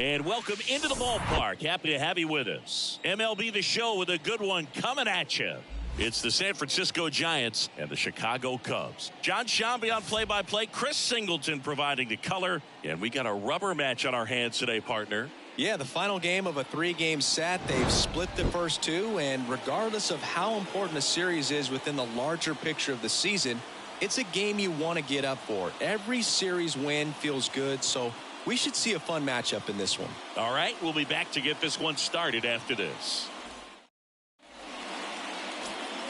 And welcome into the ballpark. Happy to have you with us. MLB The Show with a good one coming at you. It's the San Francisco Giants and the Chicago Cubs. John Shambi on play-by-play. Chris Singleton providing the color. And we got a rubber match on our hands today, partner. Yeah, the final game of a 3-game set. They've split the first two, and regardless of how important a series is within the larger picture of the season, it's a game you want to get up for. Every series win feels good, so we should see a fun matchup in this one. All right, we'll be back to get this one started after this.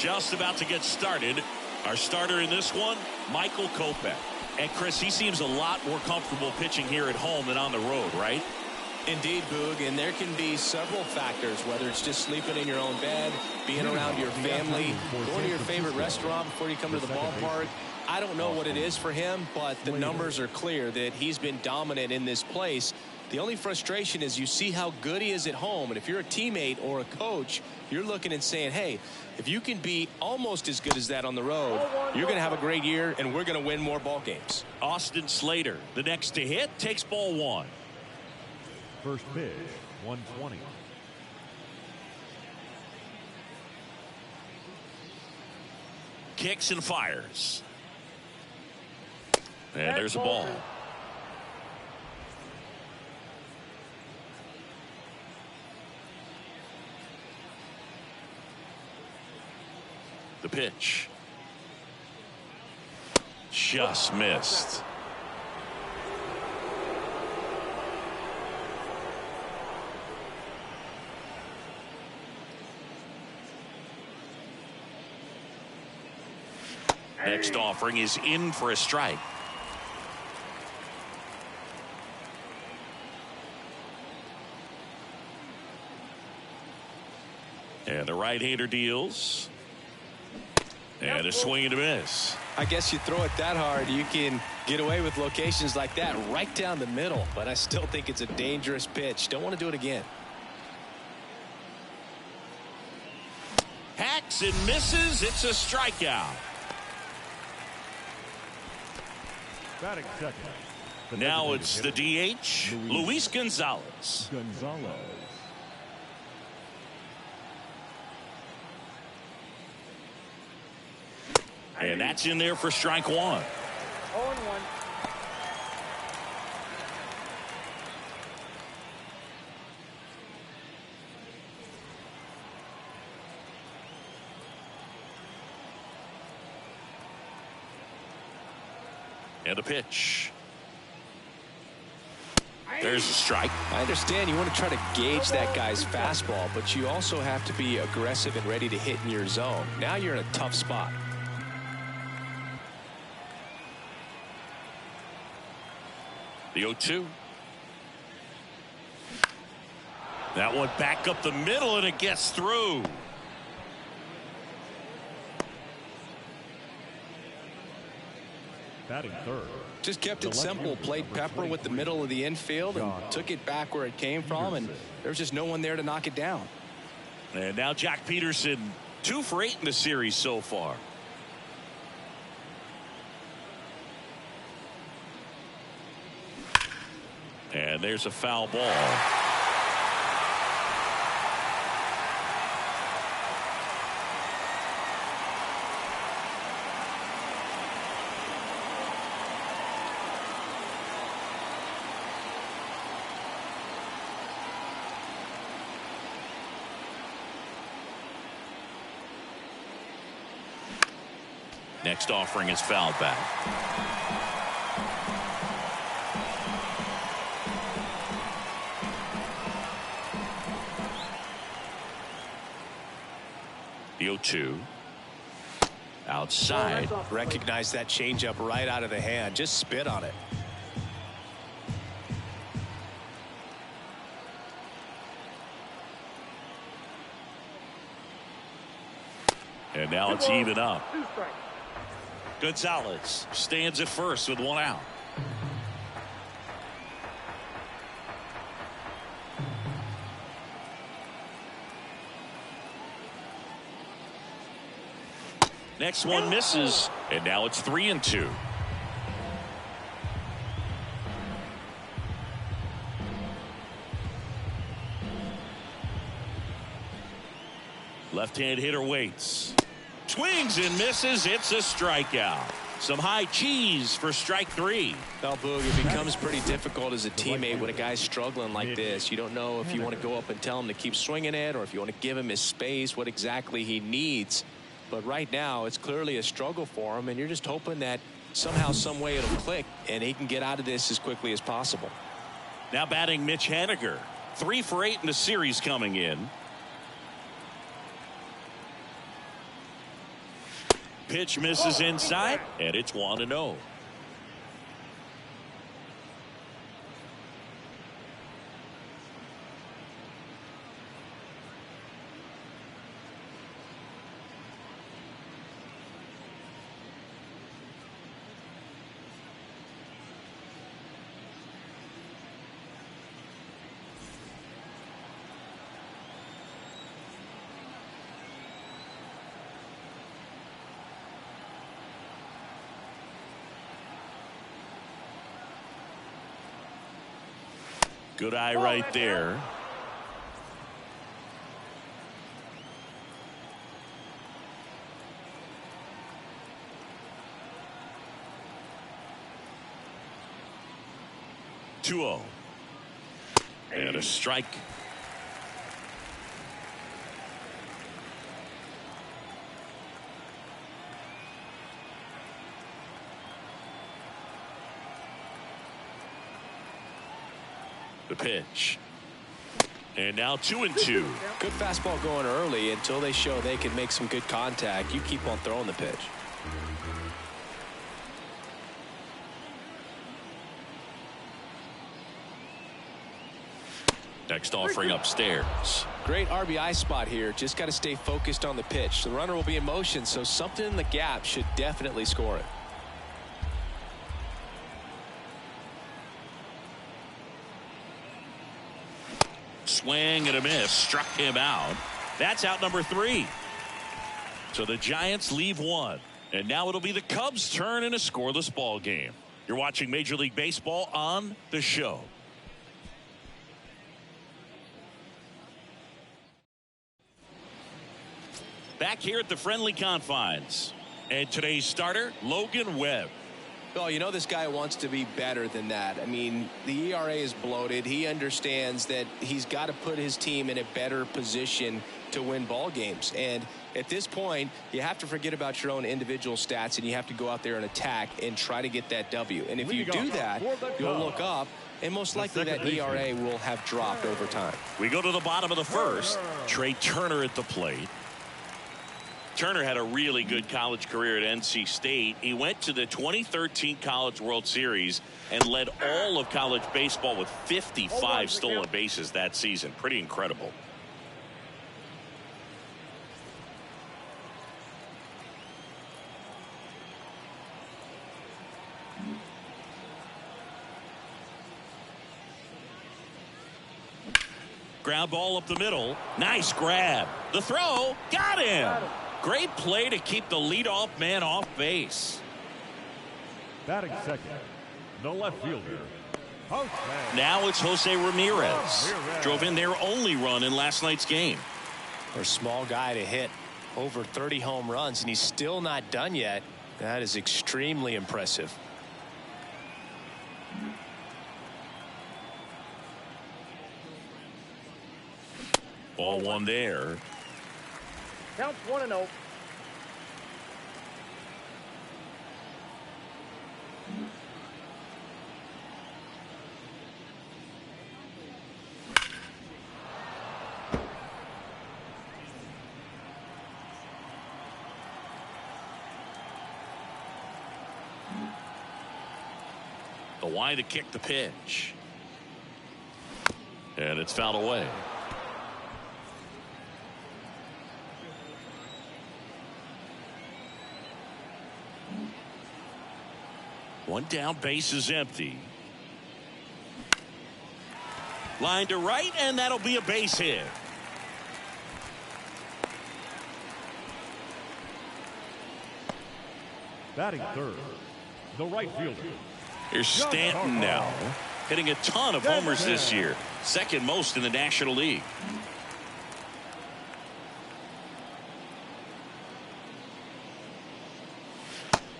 Just about to get started. Our starter in this one, Michael Kopech. And Chris, he seems a lot more comfortable pitching here at home than on the road, right? Indeed, Boog, and there can be several factors, whether it's just sleeping in your own bed, being around your family, going to your favorite restaurant before you come to the ballpark. I don't know what it is for him, but the numbers are clear that he's been dominant in this place. The only frustration is you see how good he is at home, and if you're a teammate or a coach, you're looking and saying, hey, if you can be almost as good as that on the road, you're going to have a great year, and we're going to win more ball games. Austin Slater, the next to hit, takes ball one. First pitch, 120. Kicks and fires. And there's a ball. The pitch. Just missed. Next offering is in for a strike. And the right-hander deals. And a swing and a miss. I guess you throw it that hard, you can get away with locations like that right down the middle. But I still think it's a dangerous pitch. Don't want to do it again. Hacks and misses. It's a strikeout. Batting second. Now it's the DH, Luis Gonzalez. And that's in there for strike one. 0-1. And a pitch. There's a strike. I understand you want to try to gauge that guy's fastball, but you also have to be aggressive and ready to hit in your zone. Now you're in a tough spot. The 0-2. That one back up the middle, and it gets through. Batting third. Just kept it simple, played pepper with the middle of the infield and took it back where it came from, and there's just no one there to knock it down. And now Jack Peterson, 2 for 8 in the series so far. And there's a foul ball. Next offering is fouled back. The 0-2. Outside. Recognize that changeup right out of the hand. Just spit on it. And now it's even up. Gonzalez stands at first with 1 out. Next one misses, and now it's 3-2. Left-hand hitter waits. Swings and misses. It's a strikeout. Some high cheese for strike 3. Well, Boog, it becomes pretty difficult as a teammate when a guy's struggling like this. You don't know if you want to go up and tell him to keep swinging it or if you want to give him his space, what exactly he needs. But right now, it's clearly a struggle for him, and you're just hoping that somehow, some way it'll click, and he can get out of this as quickly as possible. Now batting Mitch Haniger. 3 for 8 in the series coming in. Pitch misses inside, and it's 1-0. Good eye right there. Two-0. And a strike. The pitch. And now 2-2. Good fastball going early until they show they can make some good contact. You keep on throwing the pitch. Next offering upstairs. Great RBI spot here. Just got to stay focused on the pitch. The runner will be in motion, so something in the gap should definitely score it. Swing and a miss. Struck him out. That's out number 3. So the Giants leave 1. And now it'll be the Cubs' turn in a scoreless ball game. You're watching Major League Baseball on The Show. Back here at the friendly confines. And today's starter, Logan Webb. Well, you know this guy wants to be better than that. I mean, the ERA is bloated. He understands that he's got to put his team in a better position to win ball games. And at this point, you have to forget about your own individual stats, and you have to go out there and attack and try to get that W. And if you do that, you'll look up, and most likely that ERA will have dropped over time. We go to the bottom of the first. Trey Turner at the plate. Turner had a really good college career at NC State. He went to the 2013 College World Series and led all of college baseball with 55 stolen bases that season. Pretty incredible. Ground ball up the middle. Nice grab. The throw. Got him. Great play to keep the leadoff man off base. Batting second, the left fielder, Jose. Now it's Jose Ramirez. Drove in their only run in last night's game. For a small guy to hit over 30 home runs, and he's still not done yet. That is extremely impressive. Ball one there. Counts 1-0. The line to kick the pitch. And it's fouled away. One down, base is empty. Line to right, and that'll be a base hit. Batting third, the right fielder. Here's Stanton now, hitting a ton of homers this year. Second most in the National League.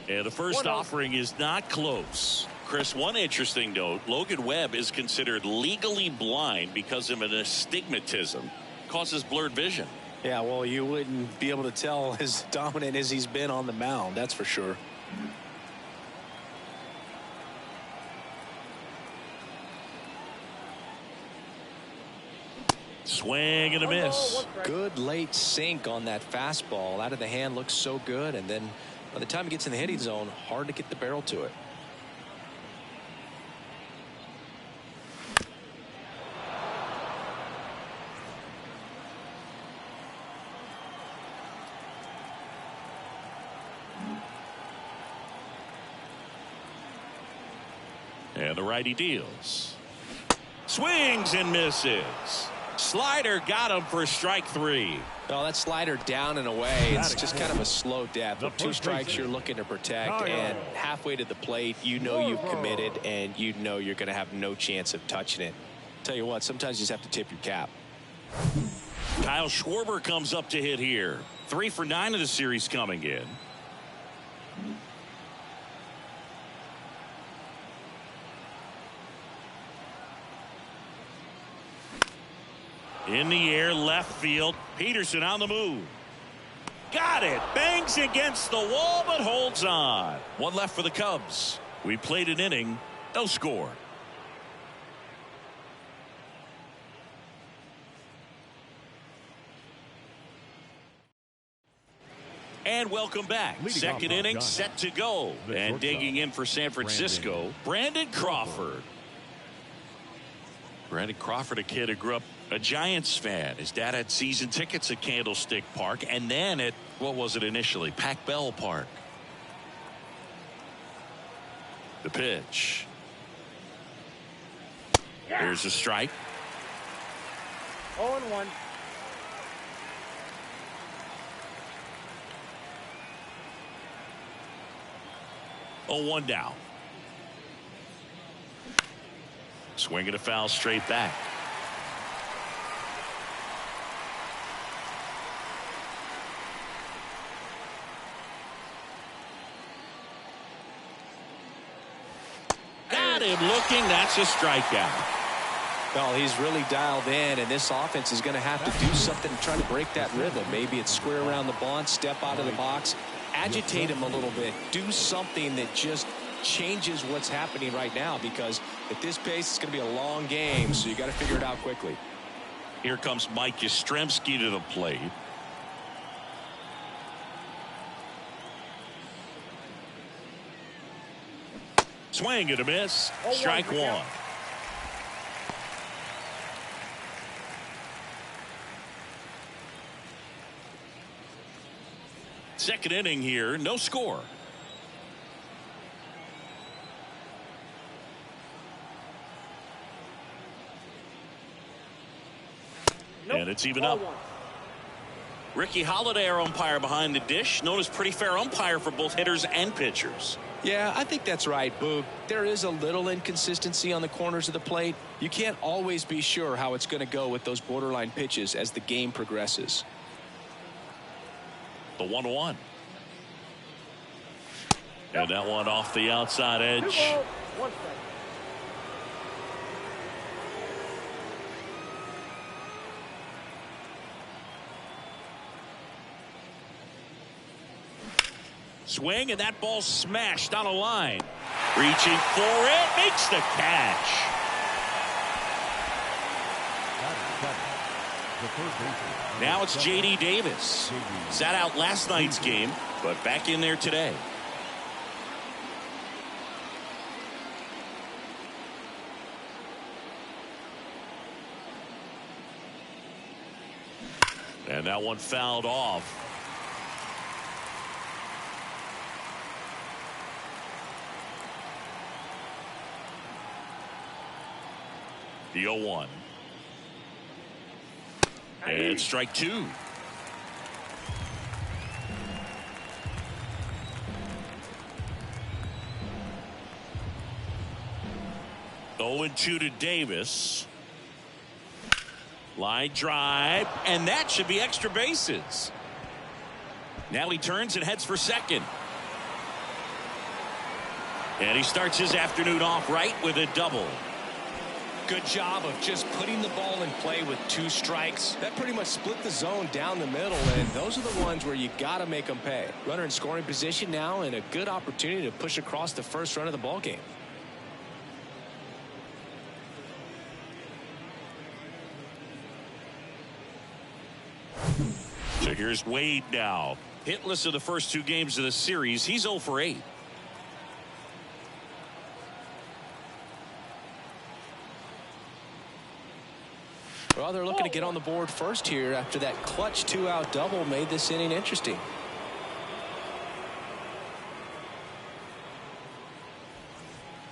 And the first offering is not close. Chris, one interesting note, Logan Webb is considered legally blind because of an astigmatism. Causes blurred vision. Yeah, well, you wouldn't be able to tell as dominant as he's been on the mound, that's for sure. Swing and a miss. Good late sink on that fastball. Out of the hand, looks so good, and then by the time he gets in the hitting zone, hard to get the barrel to it. And the righty deals. Swings and misses. Slider got him for strike 3. Oh, that slider down and away. It's just kind of a slow depth. With 2 strikes you're looking to protect, and halfway to the plate, you know you've committed, and you know you're going to have no chance of touching it. Tell you what, sometimes you just have to tip your cap. Kyle Schwarber comes up to hit here. 3 for 9 of the series coming in. In the air, left field. Peterson on the move. Got it. Bangs against the wall, but holds on. 1 left for the Cubs. We played an inning. No score. And welcome back. Second inning set to go. And digging in for San Francisco, Brandon Crawford. Brandon Crawford, a kid who grew up a Giants fan. His dad had season tickets at Candlestick Park and then at, what was it initially, Pac Bell Park. The pitch. Here's a strike. 0-1. Oh, 1 down. Swinging a foul straight back. Got him looking. That's a strikeout. Well, he's really dialed in, and this offense is going to have to do something to try to break that rhythm. Maybe it's square around the bunt, step out of the box, agitate him a little bit, do something that just changes what's happening right now, because at this pace it's going to be a long game, so you got to figure it out quickly. Here comes Mike Yastrzemski to the plate. Swing and a miss. Strike 1. Second inning here, no score. And it's even up. Ricky Holiday, our umpire behind the dish, known as pretty fair umpire for both hitters and pitchers. Yeah, I think that's right, Boog. There is a little inconsistency on the corners of the plate. You can't always be sure how it's going to go with those borderline pitches as the game progresses. The 1-1. And that one off the outside edge. 1 strike. Swing, and that ball smashed on a line. Reaching for it, makes the catch. Now it's J.D. Davis. Sat out last night's game, but back in there today. And that one fouled off. The 0-1. And strike 2. Oh, 2 to Davis. Line drive, and that should be extra bases. Now he turns and heads for second. And he starts his afternoon off right with a double. Good job of just putting the ball in play with 2 strikes. That pretty much split the zone down the middle, and those are the ones where you got to make them pay. Runner in scoring position now, and a good opportunity to push across the first run of the ball game. So here's Wade now. Hitless of the first 2 games of the series. He's 0 for 8. Well, they're looking to get on the board first here after that clutch 2-out double made this inning interesting.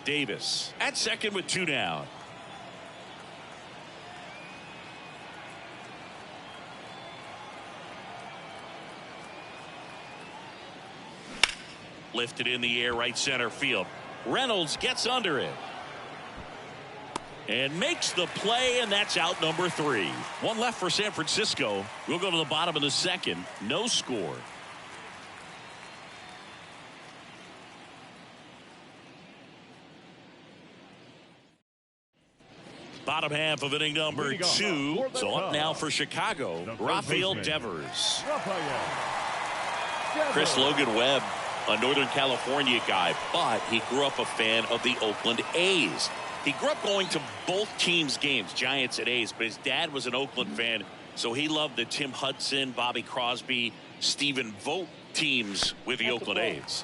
Davis at second with 2 down. Lifted in the air, right center field. Reynolds gets under it and makes the play, and that's out number 3. 1 left for San Francisco. We'll go to the bottom of the second. No score. Bottom half of inning number 2. So up now for Chicago, Rafael Devers. Chris Logan Webb, a Northern California guy, but he grew up a fan of the Oakland A's. He grew up going to both teams' games, Giants and A's, but his dad was an Oakland fan, so he loved the Tim Hudson, Bobby Crosby, Stephen Vogt teams with the Oakland A's.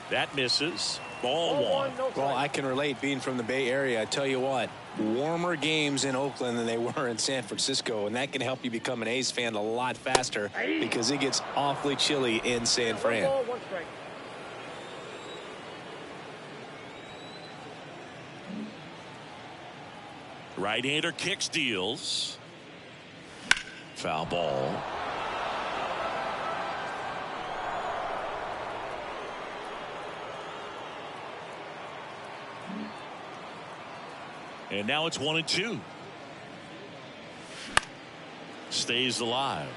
That misses. Ball 1. Well, I can relate being from the Bay Area. I tell you what, warmer games in Oakland than they were in San Francisco, and that can help you become an A's fan a lot faster because it gets awfully chilly in San Fran. 1 strike. Right-hander kicks, deals. Foul ball. And now it's 1-2. Stays alive.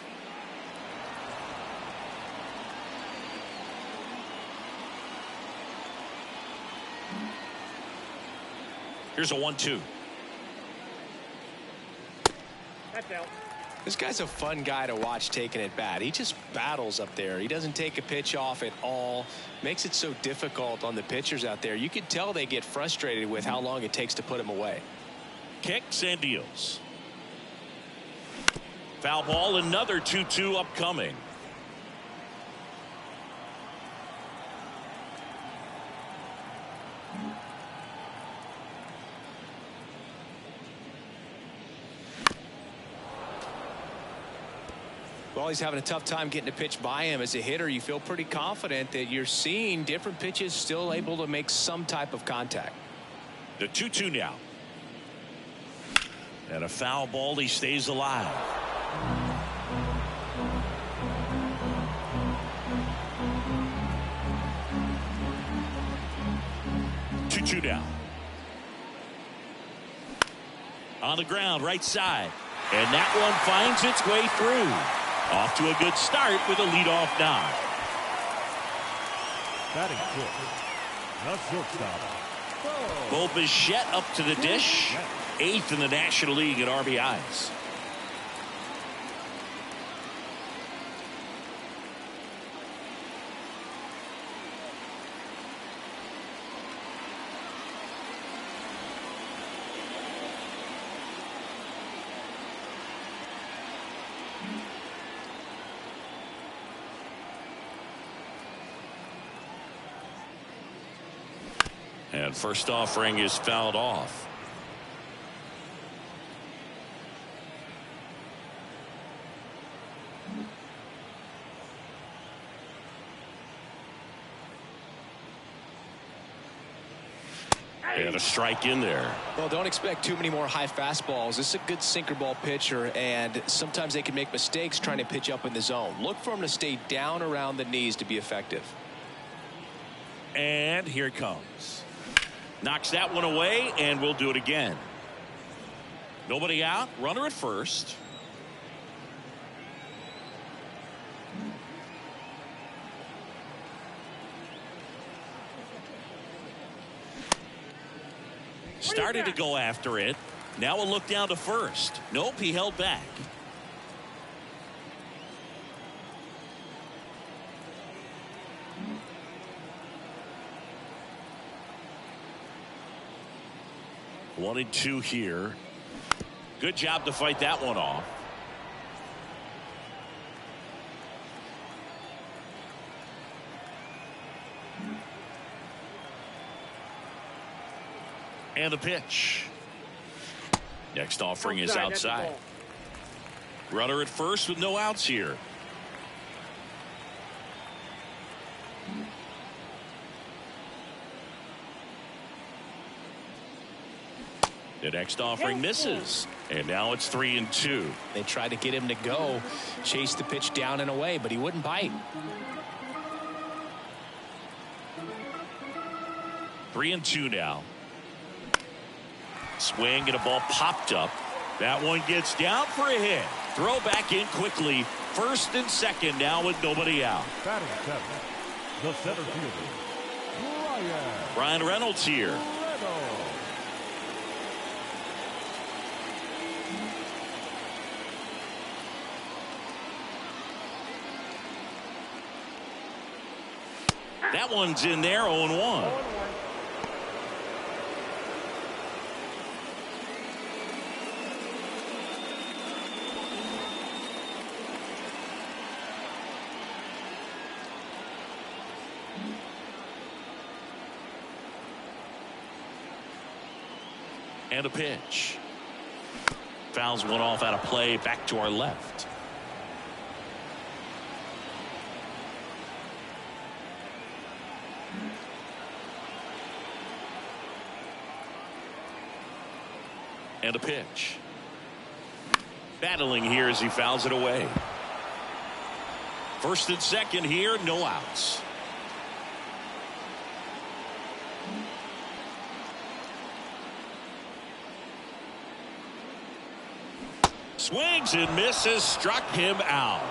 Here's a 1-2. That's out. This guy's a fun guy to watch taking at bat. He just battles up there. He doesn't take a pitch off at all. Makes it so difficult on the pitchers out there. You can tell they get frustrated with how long it takes to put him away. Kicks and deals. Foul ball, another 2-2 upcoming. Well, he's having a tough time getting a pitch by him. As a hitter, you feel pretty confident that you're seeing different pitches still able to make some type of contact. The 2-2 now. And a foul ball. He stays alive. Two down. On the ground, right side. And that one finds its way through. Off to a good start with a leadoff knock. Batting fifth, the shortstop. Bo Bichette up to the dish. 8th in the National League at RBIs. And first offering is fouled off. And a strike in there. Well, don't expect too many more high fastballs. This is a good sinker ball pitcher, and sometimes they can make mistakes trying to pitch up in the zone. Look for him to stay down around the knees to be effective. And here it comes. Knocks that one away, and we'll do it again. Nobody out. Runner at first. Started to go after it. Now a look down to first. Nope, he held back. One and two here. Good job to fight that one off. And the pitch. Next offering is outside. Runner at first with no outs here. The next offering misses. And now it's 3-2. They tried to get him to go, chase the pitch down and away, but he wouldn't bite. 3-2 now. Swing and a ball popped up. That one gets down for a hit. Throw back in quickly. First and second now with nobody out. Batting seven, the center fielder, Ryan Reynolds here. That one's in there, 0-1. And a pitch. Fouls one off out of play, back to our left. And a pitch. Battling here as he fouls it away. First and second here, no outs. Swings and misses, struck him out.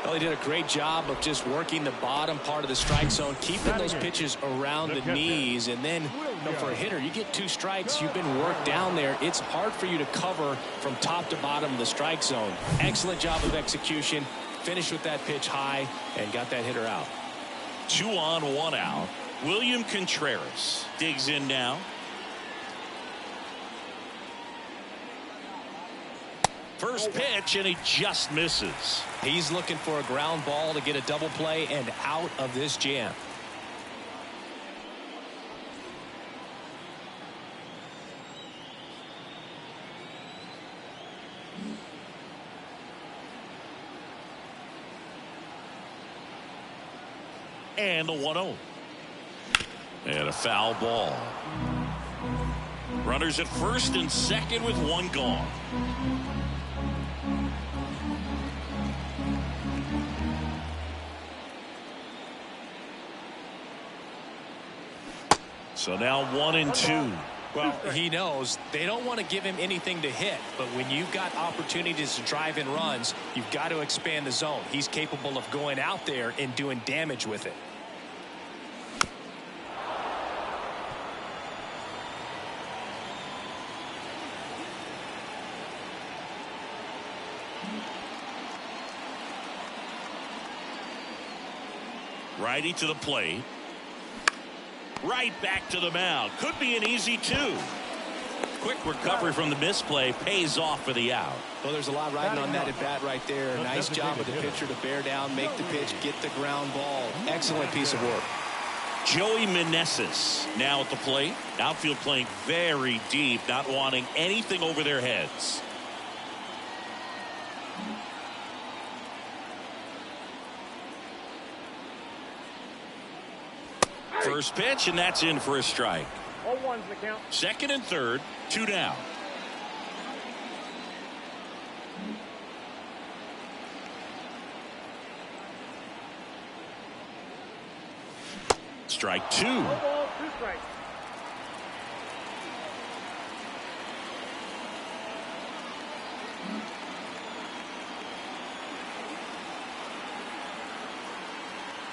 Well, he did a great job of just working the bottom part of the strike zone, keeping those pitches around the knees. And then, for a hitter, you get two strikes, you've been worked down there. It's hard for you to cover from top to bottom of the strike zone. Excellent job of execution. Finished with that pitch high and got that hitter out. 2 on, 1 out. William Contreras digs in now. First pitch, and he just misses. He's looking for a ground ball to get a double play and out of this jam. And a 1-0. And a foul ball. Runners at first and second with one gone. So now 1-2. Well, he knows they don't want to give him anything to hit, but when you've got opportunities to drive in runs, you've got to expand the zone. He's capable of going out there and doing damage with it. Righty to the plate. Right back to the mound. Could be an easy 2. Quick recovery from the misplay pays off for the out. Well, there's a lot riding on that at bat right there. Nice job of the pitcher to bear down, make the pitch, get the ground ball. Excellent piece of work. Joey Meneses now at the plate. Outfield playing very deep, not wanting anything over their heads. First pitch, and that's in for a strike. 0-1's the count. Second and third, 2 down. Strike 2. 1 ball, 2 strikes.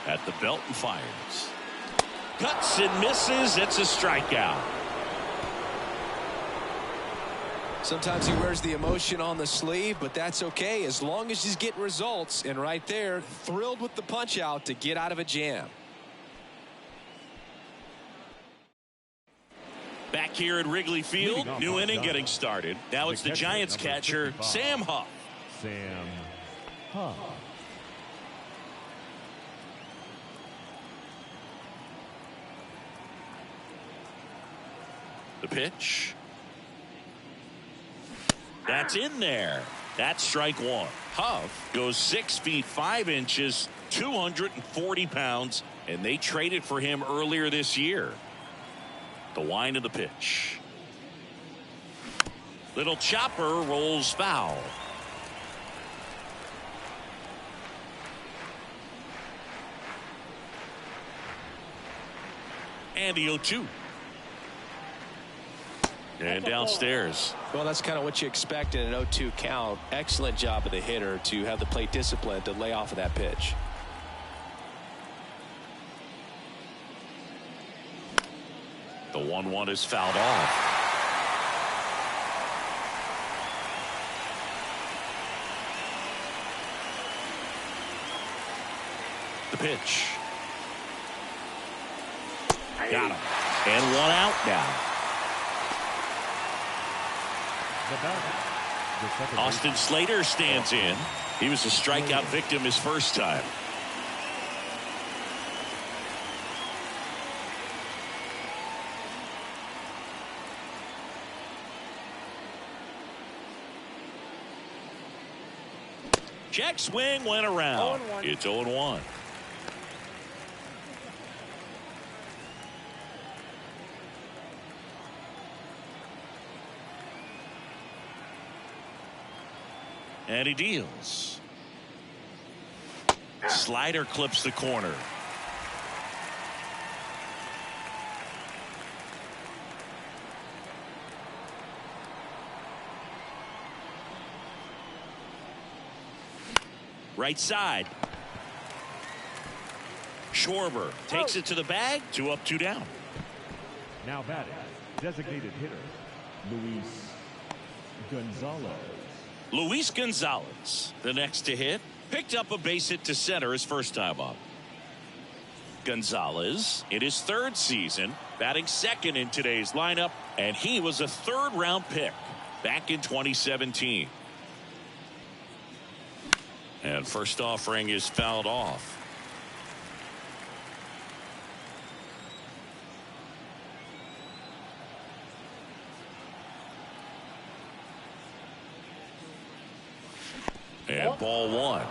At the belt and fires. Cuts and misses. It's a strikeout. Sometimes he wears the emotion on the sleeve, but that's okay as long as he's getting results. And right there, thrilled with the punch out to get out of a jam. Back here at Wrigley Field, new inning getting started. Now it's the Giants catcher, Sam Huff. Sam Huff. The pitch. That's in there. That's strike one. Huff goes 6 feet 5 inches, 240 pounds, and they traded for him earlier this year. The wind of the pitch. Little chopper rolls foul. And the 0-2. And downstairs. Well, that's kind of what you expect in an 0-2 count. Excellent job of the hitter to have the plate discipline to lay off of that pitch. The 1-1 is fouled off. The pitch. Got him. And one out now. Austin Slater stands in. He was a strikeout victim his first time. Check swing went around. It's 0-1. And he deals. Slider clips the corner. Right side. Schwarber takes it to the bag. 2 up, 2 down. Now batting, designated hitter, Luis Gonzalez. Luis Gonzalez, the next to hit, picked up a base hit to center his first time up. Gonzalez in his 3rd season, batting 2nd in today's lineup, and he was a 3rd-round pick back in 2017. And first offering is fouled off. And ball 1.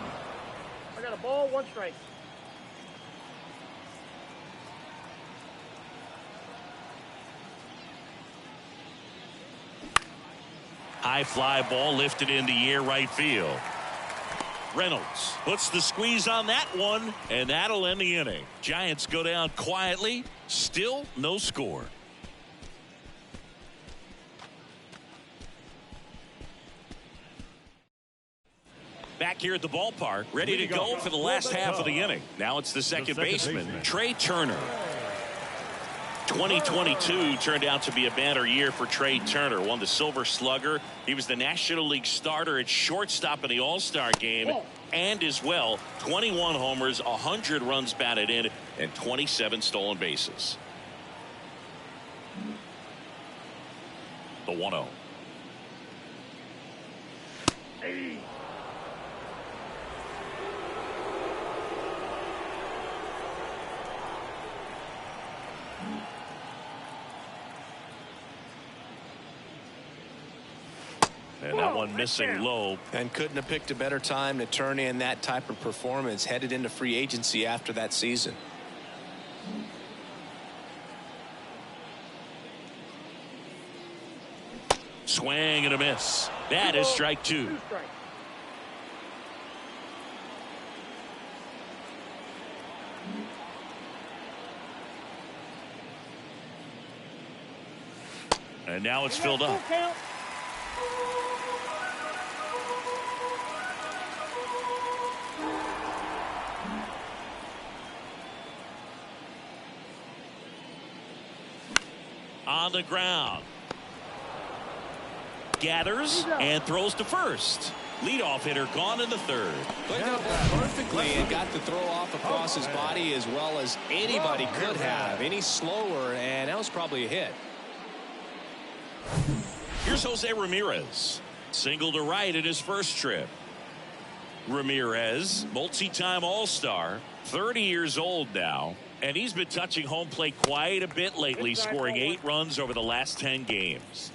I got a ball, 1 strike. High fly ball lifted in the air right field. Reynolds puts the squeeze on that one, and that'll end the inning. Giants go down quietly. Still no score. Back here at the ballpark, ready to go for the last half of the inning. Now it's the second baseman, Trey Turner. 2022 turned out to be a banner year for Trey Turner. Won the Silver Slugger. He was the National League starter at shortstop in the All-Star game. And as well, 21 homers, 100 runs batted in, and 27 stolen bases. The 1-0. Hey. And that one missing low. And couldn't have picked a better time to turn in that type of performance headed into free agency after that season. Swing and a miss. That is strike 2. 2 strikes. And now it's filled up. On the ground. gathers and throws to first. Leadoff hitter gone in the third. Played that ball perfectly and got the throw off across his body as well as anybody could have. Any slower, and that was probably a hit. Here's Jose Ramirez. Single to right in his first trip. Ramirez, multi-time All-Star, 30 years old now, and he's been touching home plate quite a bit lately, scoring 8 runs over the last 10 games.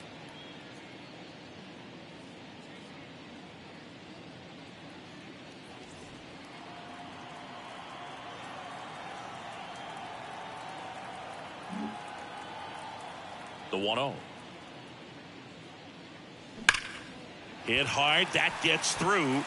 The 1-0. Hit hard. That gets through.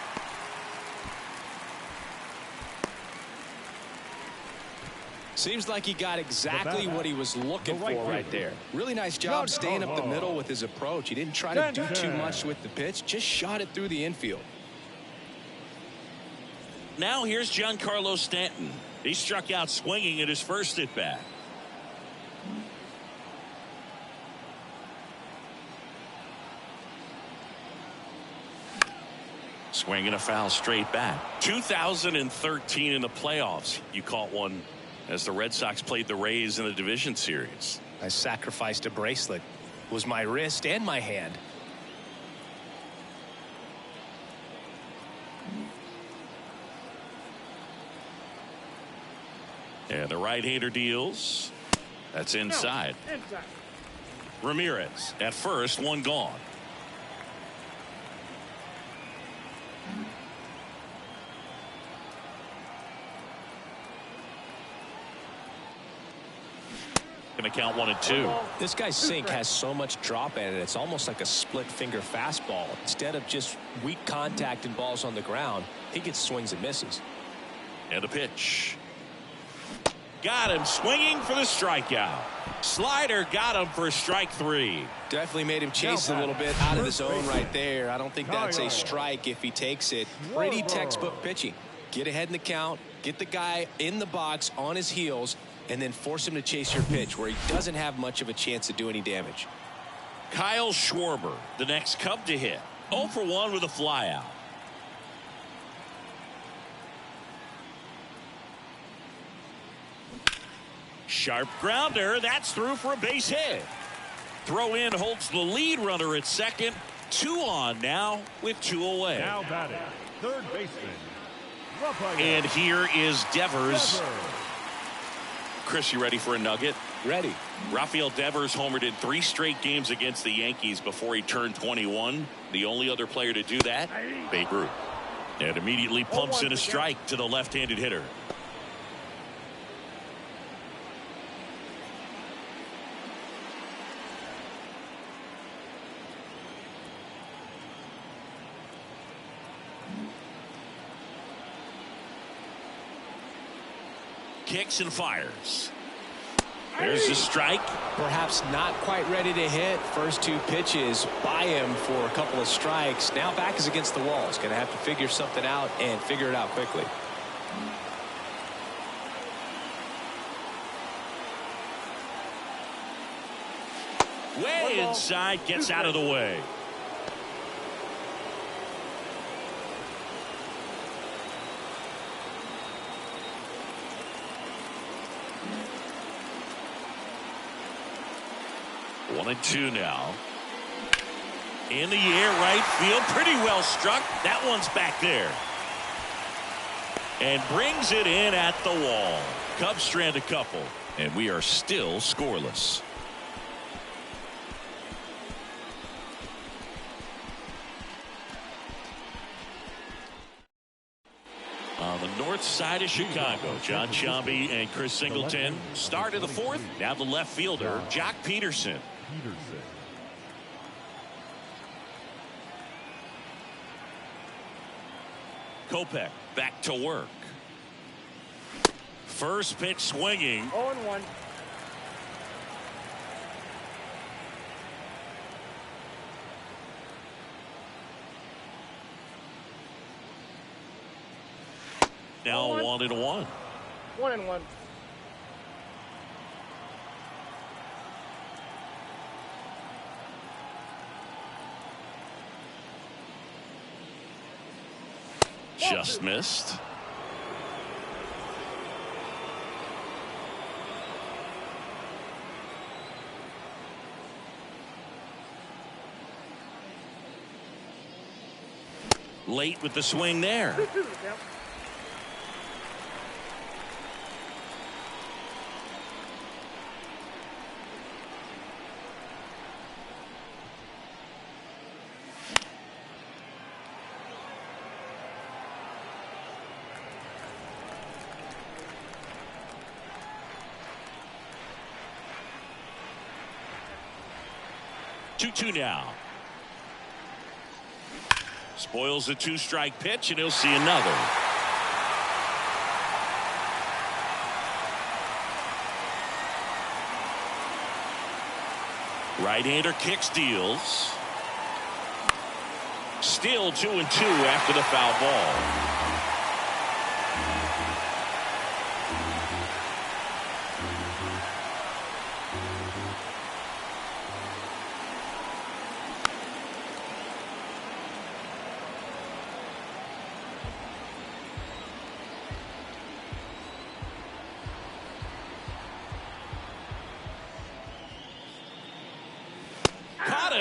Seems like he got exactly what he was looking for right there. Really nice job staying up the middle with his approach. He didn't try to do too much with the pitch. Just shot it through the infield. Now here's Giancarlo Stanton. He struck out swinging at his first at bat. Swinging a foul straight back. 2013 in the playoffs. You caught one as the Red Sox played the Rays in the division series. I sacrificed a bracelet. It was my wrist and my hand. And the right-hander deals. That's inside. Ramirez at first, one gone. Going to count 1 and 2. This guy's sink has so much drop at it. It's almost like a split finger fastball. Instead of just weak contact and balls on the ground, he gets swings and misses. And a pitch. Got him swinging for the strikeout. Slider got him for strike 3. Definitely made him chase a little bit out of the zone right there. I don't think that's a strike if he takes it. Pretty textbook pitching. Get ahead in the count, get the guy in the box on his heels, and then force him to chase your pitch where he doesn't have much of a chance to do any damage. Kyle Schwarber, the next Cub to hit. 0 for 1 with a flyout. Sharp grounder. That's through for a base hit. Throw in holds the lead runner at second. 2 on now with 2 away. Now batting, third baseman, Rafael. And here is Devers. Chris, you ready for a nugget? Ready. Rafael Devers homered in 3 straight games against the Yankees before he turned 21. The only other player to do that, Babe Ruth. And immediately pumps in a strike to the left-handed hitter. Kicks and fires. There's a strike. Perhaps not quite ready to hit. First 2 pitches by him for a couple of strikes. Now back is against the wall. He's going to have to figure something out and figure it out quickly. Way inside, gets out of the way. One and 2 now. In the air, right field, pretty well struck. That one's back there. And brings it in at the wall. Cubs strand a couple, and we are still scoreless. On the north side of Chicago, John Sciambi and Chris Singleton. Start of the 4th. Now the left fielder, Jock Peterson. Kopech back to work. First pitch swinging. 0-1. Now 1-1. 1-1. Just missed. Late with the swing there. Yep. Two now. Spoils the two-strike pitch, and he'll see another. Right-hander kicks, deals. Still 2-2 after the foul ball.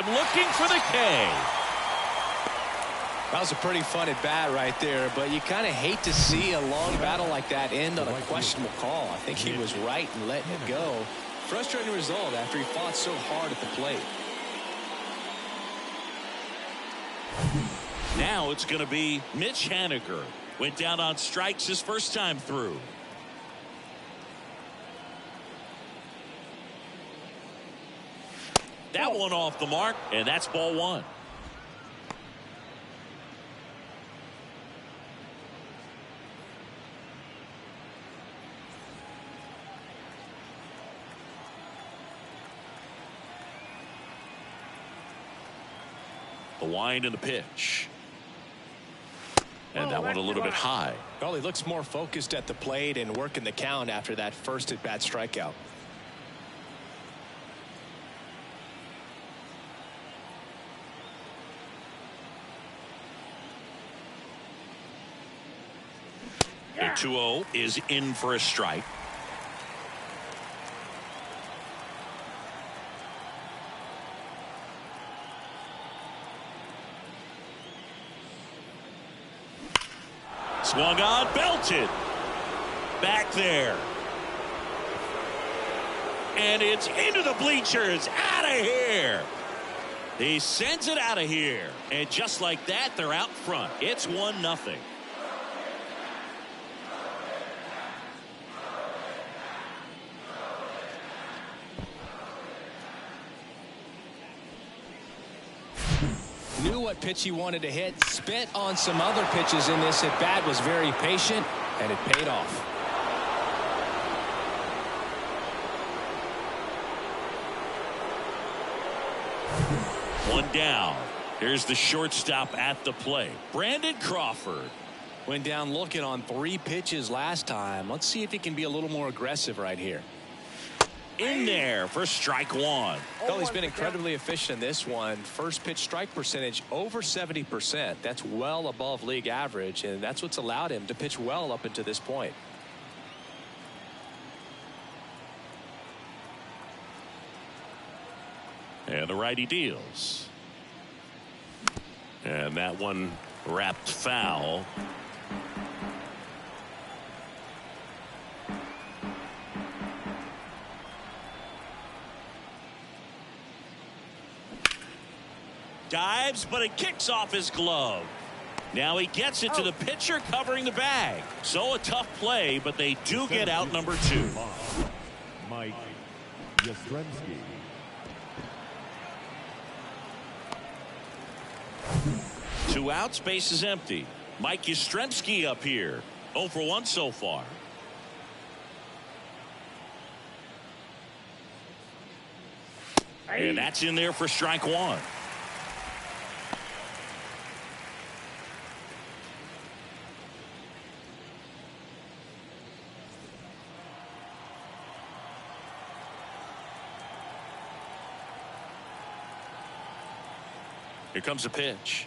Looking for the K. That was a pretty fun at bat right there, but you kind of hate to see a long battle like that end on a questionable call. I think he was right in letting it go. Frustrating result after he fought so hard at the plate. Now it's going to be Mitch Haniger. Went down on strikes his first time through. That one off the mark, and that's ball one. The wind and the pitch. And that one a little bit high. Well, he looks more focused at the plate and working the count after that first at-bat strikeout. A 2-0 is in for a strike. Swung on, belted. Back there. And it's into the bleachers. Out of here. He sends it out of here. And just like that, they're out front. It's 1-0. Knew what pitch he wanted to hit, spent on some other pitches in this at bat, was very patient, and it paid off. One down. Here's the shortstop at the plate, Brandon Crawford. Went down looking on 3 pitches last time. Let's see if he can be a little more aggressive right here. In there for strike one. Well, he's been incredibly efficient in this one. First pitch strike percentage over 70%. That's well above league average, and that's what's allowed him to pitch well up until this point. And the righty deals. And that one wrapped foul. Dives, but it kicks off his glove. Now he gets it to the pitcher covering the bag. So a tough play, but they do get out number 2. Mike Yastrzemski. Two outs, base is empty. Mike Yastrzemski up here. 0 for 1 so far. And that's in there for strike one. Here comes a pitch.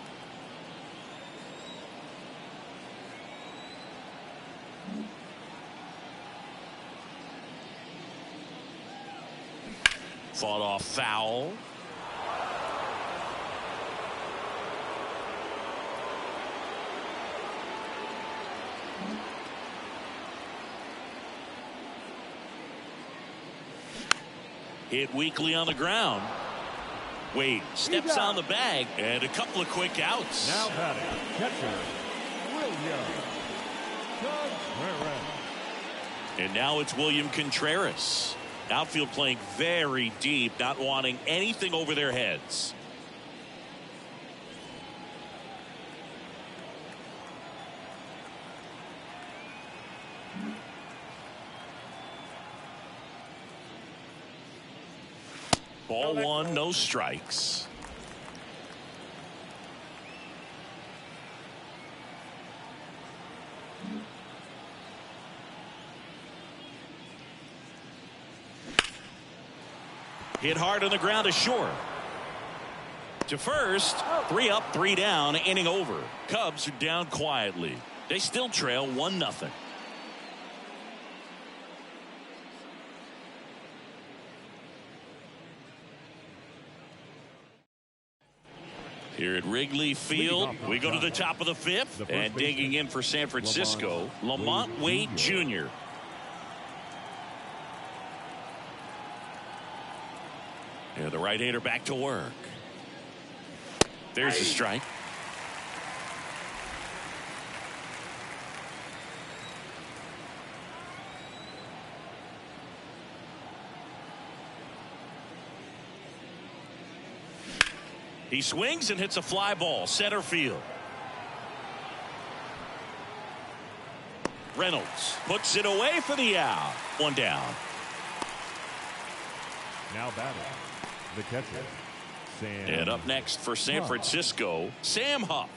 Fought off foul. Hit weakly on the ground. Wade steps on the bag, and a couple of quick outs. Now batting, catcher, William Contreras. And now it's William Contreras. Outfield playing very deep, not wanting anything over their heads. Ball one, no strikes. Hit hard on the ground to short. To first, 3 up, 3 down, inning over. Cubs are down quietly. They still trail 1-0. Here at Wrigley Field, we go to the top of the 5th, and digging in for San Francisco, Lamont Wade Jr. And the right-hander back to work. There's the strike. He swings and hits a fly ball center field. Reynolds puts it away for the out. 1 down. Now batting, the catcher, Sam. And up next for San Francisco, Sam Huff.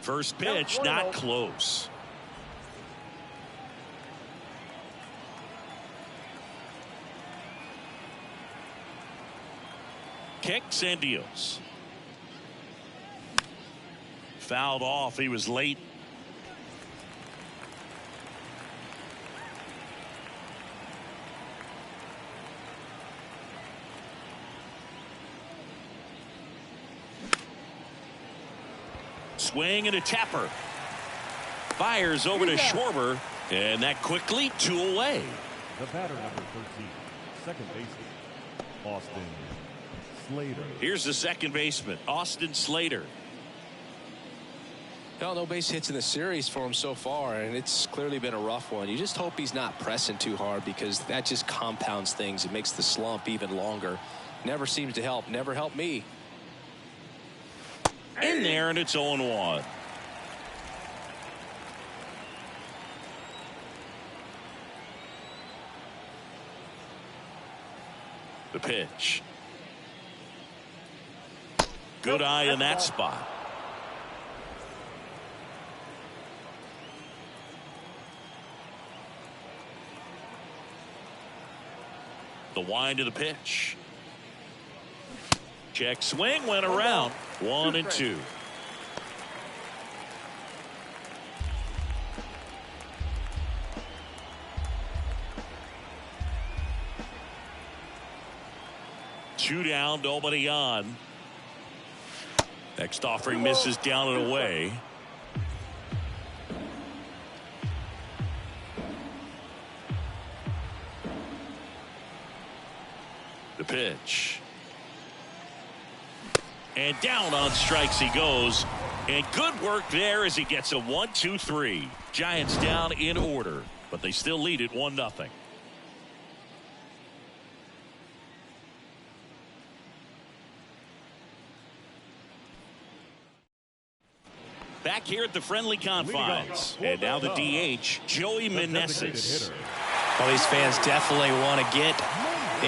First pitch, not close. Kicks and deals. Fouled off. He was late. Swing and a tapper. Fires over to Schwarber, and that quickly 2 away. The batter, number 13, second baseman, Austin Slater. Here's the second baseman, Austin Slater. Well, no base hits in the series for him so far, and it's clearly been a rough one. You just hope he's not pressing too hard, because that just compounds things. It makes the slump even longer. Never seems to help. Never helped me. In there, and it's 0-1. The pitch. Good eye in that spot. The wind of the pitch. Check swing, went around. 1-2. Two down, nobody on. Next offering misses down and away. The pitch. And down on strikes he goes. And good work there as he gets a 1-2-3. Giants down in order, but they still lead it 1-0. Back here at the friendly confines. And now the DH, Joey Meneses. Well, these fans definitely want to get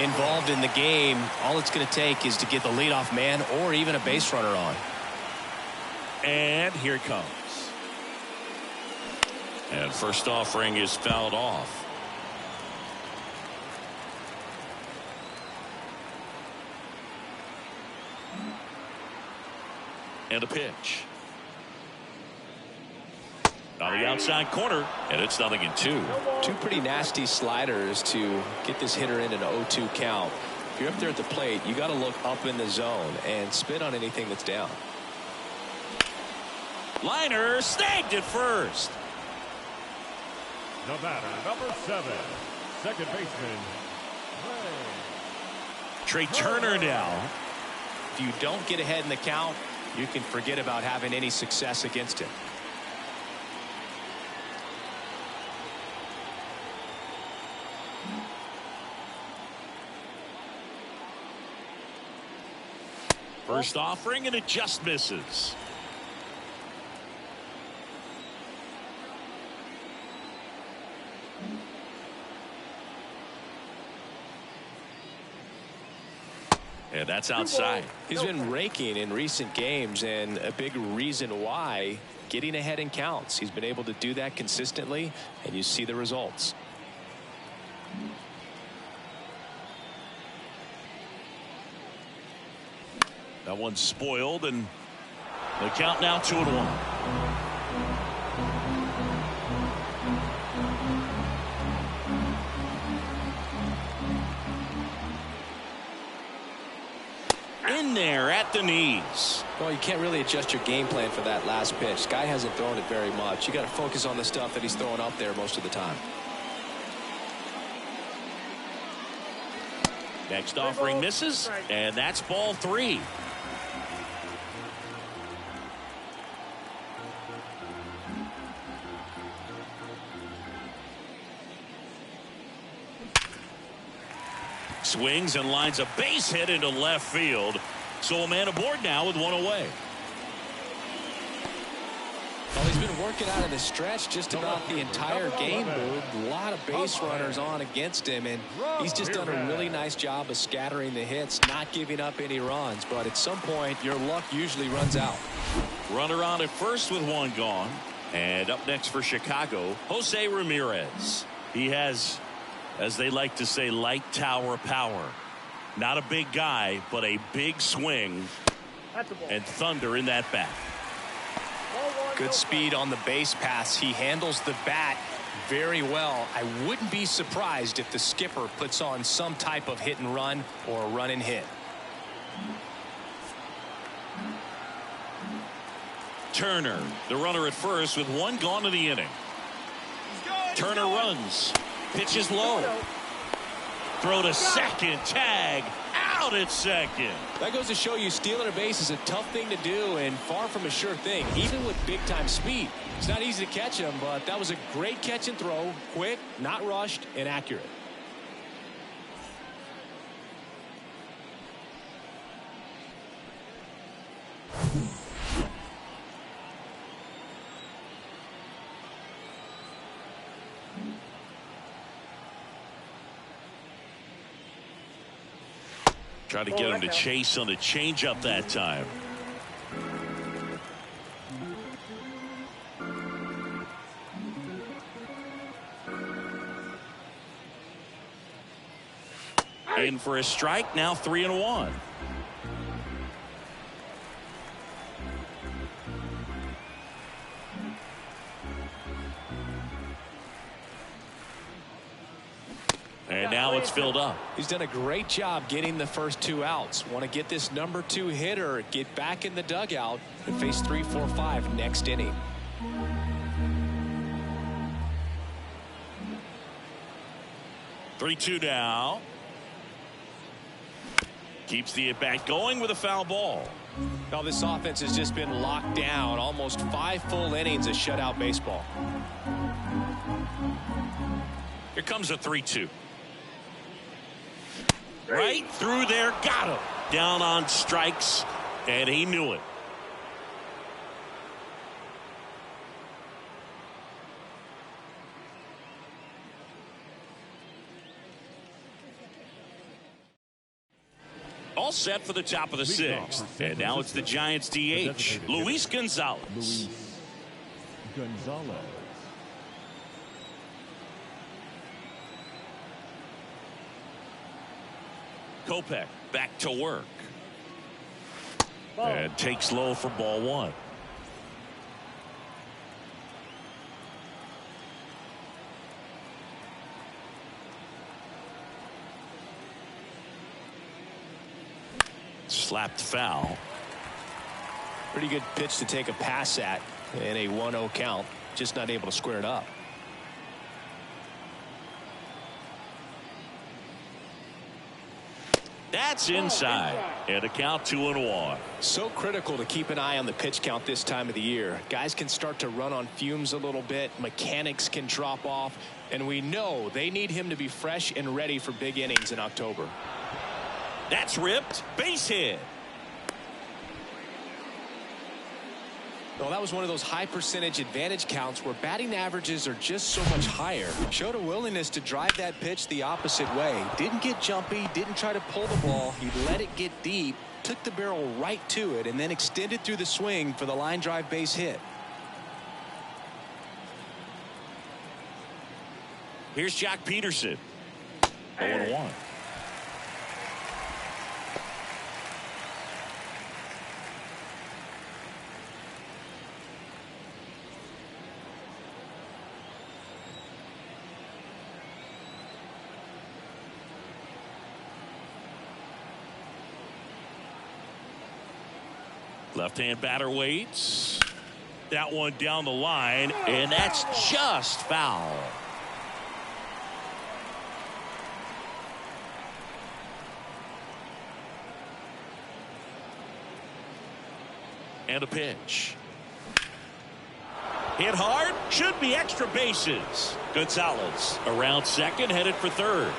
involved in the game. All it's going to take is to get the leadoff man or even a base runner on. And here it comes. And first offering is fouled off. And a pitch. On the outside corner, and it's 0-2. Two pretty nasty sliders to get this hitter in an 0-2 count. If you're up there at the plate, you got to look up in the zone and spit on anything that's down. Liner snagged at first. The batter, number 7, second baseman, Trey Turner now. If you don't get ahead in the count, you can forget about having any success against him. First offering, and it just misses. And that's outside. He's been raking in recent games, and a big reason why, getting ahead in counts. He's been able to do that consistently, and you see the results. That one's spoiled, and the count now 2-1. In there at the knees. Well, you can't really adjust your game plan for that last pitch. Guy hasn't thrown it very much. You got to focus on the stuff that he's throwing up there most of the time. Next offering misses, and that's ball 3. Swings and lines a base hit into left field. So a man aboard now with one away. Well, he's been working out of the stretch just about the entire game, Boog. A lot of base runners on against him, and he's just done a really nice job of scattering the hits, not giving up any runs. But at some point, your luck usually runs out. Runner on at first with one gone. And up next for Chicago, Jose Ramirez. He has, as they like to say, light tower power. Not a big guy, but a big swing and thunder in that bat. Good speed on the base pass. He handles the bat very well. I wouldn't be surprised if the skipper puts on some type of hit and run or a run and hit. Turner, the runner at first with one gone in the inning. Turner runs. Pitch is low. Throw to second. Tag. Out at second. That goes to show you stealing a base is a tough thing to do and far from a sure thing, even with big-time speed. It's not easy to catch him, but that was a great catch and throw. Quick, not rushed, and accurate. Try to get him to chase on the changeup that time. In for a strike, now 3-1. And now it's filled up. He's done a great job getting the first 2 outs. Want to get this number 2 hitter, get back in the dugout, and face 3, 4, 5 next inning. Three-two now. Keeps the at-bat going with a foul ball. Now this offense has just been locked down. Almost 5 full innings of shutout baseball. Here comes a 3-2. Right through there, got him. Down on strikes, and he knew it. All set for the top of the 6th. And now it's the Giants DH, Luis Gonzalez. Kopech back to work. And takes low for ball 1. Slapped foul. Pretty good pitch to take a pass at in a 1-0 count. Just not able to square it up. That's inside. And a count 2-1. So critical to keep an eye on the pitch count this time of the year. Guys can start to run on fumes a little bit. Mechanics can drop off. And we know they need him to be fresh and ready for big innings in October. That's ripped. Base hit. Well, that was one of those high percentage advantage counts where batting averages are just so much higher. Showed a willingness to drive that pitch the opposite way. Didn't get jumpy, didn't try to pull the ball. He let it get deep, took the barrel right to it, and then extended through the swing for the line drive base hit. Here's Jock Peterson. 0-1. Left-hand batter waits. That one down the line, and that's just foul. And a pitch. Hit hard, should be extra bases. Gonzalez around second, headed for third.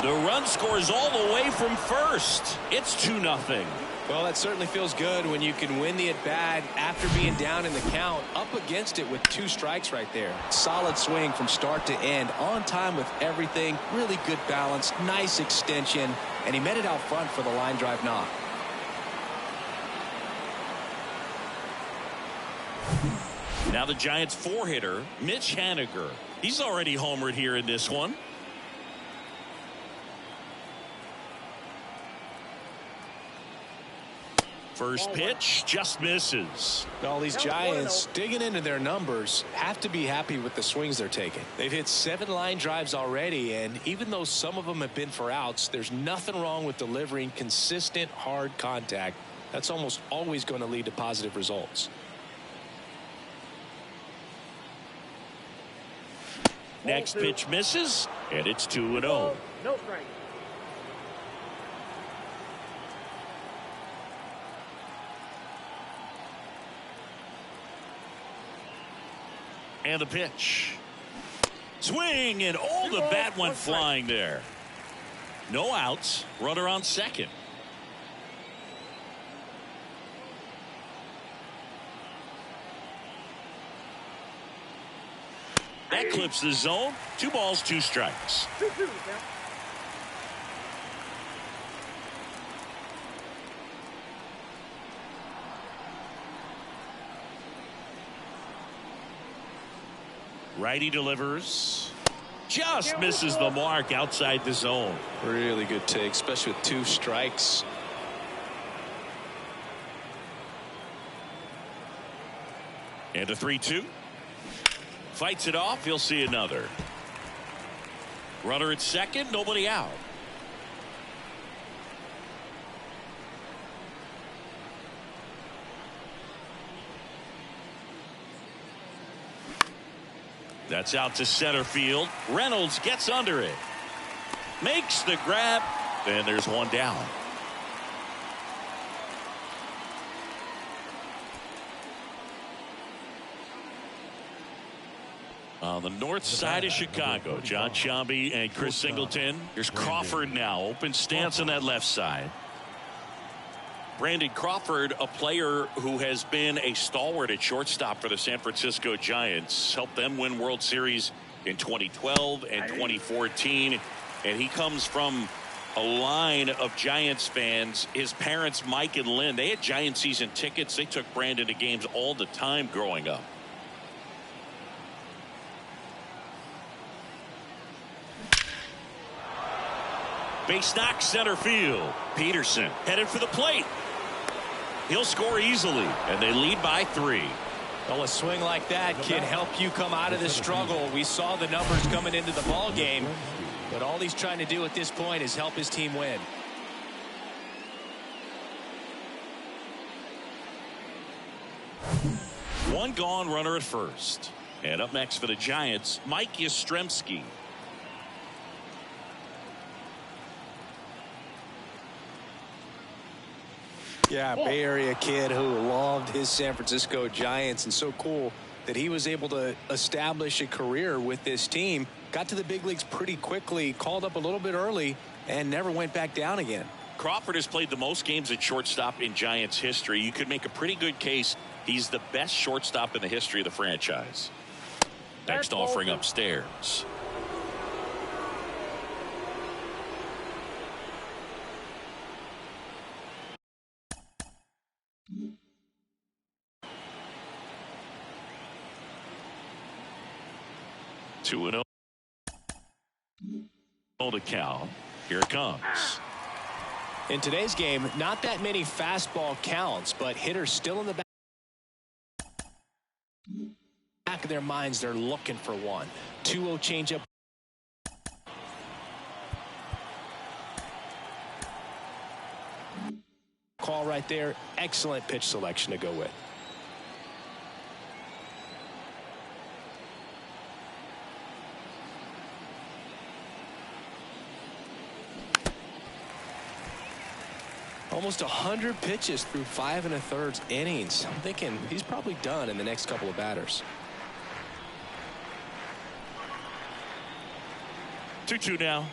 The run scores all the way from first. It's 2-0. Well, that certainly feels good when you can win the at-bat after being down in the count, up against it with 2 strikes right there. Solid swing from start to end, on time with everything, really good balance, nice extension, and he met it out front for the line drive knock. Now the Giants 4-hitter, Mitch Haniger. He's already homered here in this one. First pitch just misses. All these Giants digging into their numbers have to be happy with the swings they're taking. They've hit 7 line drives already, and even though some of them have been for outs, there's nothing wrong with delivering consistent hard contact. That's almost always going to lead to positive results. Next pitch misses, and it's 2-0. No strike. And the pitch. Swing, and all the bat went flying there. No outs, runner on second. That clips the zone. 2 balls, 2 strikes. 2-2. Righty delivers. Just misses the mark outside the zone. Really good take, especially with 2 strikes. And a 3-2. Fights it off. He'll see another. Runner at second, nobody out. That's out to center field. Reynolds gets under it. Makes the grab. And there's one down. On the north side of Chicago, John Sciambi and Chris Singleton. Here's Crawford now. Open stance on that left side. Brandon Crawford, a player who has been a stalwart at shortstop for the San Francisco Giants, helped them win World Series in 2012 and 2014. And he comes from a line of Giants fans. His parents, Mike and Lynn, they had Giant season tickets. They took Brandon to games all the time growing up. Base knock center field. Peterson headed for the plate. He'll score easily, and they lead by 3. Well, a swing like that can help you come out of the struggle. We saw the numbers coming into the ball game, but all he's trying to do at this point is help his team win. One gone, runner at first. And up next for the Giants, Mike Yastrzemski. Yeah, Bay Area kid who loved his San Francisco Giants, and so cool that he was able to establish a career with this team. Got to the big leagues pretty quickly, called up a little bit early, and never went back down again. Crawford has played the most games at shortstop in Giants history. You could make a pretty good case he's the best shortstop in the history of the franchise. Next offering upstairs. Two and 0 to count. Here it comes. In today's game, not that many fastball counts, but hitters still in the back of their minds, they're looking for one. 2-0 changeup. Call right there. Excellent pitch selection to go with. Almost 100 pitches through 5 1/3 innings. I'm thinking he's probably done in the next couple of batters. 2-2 now.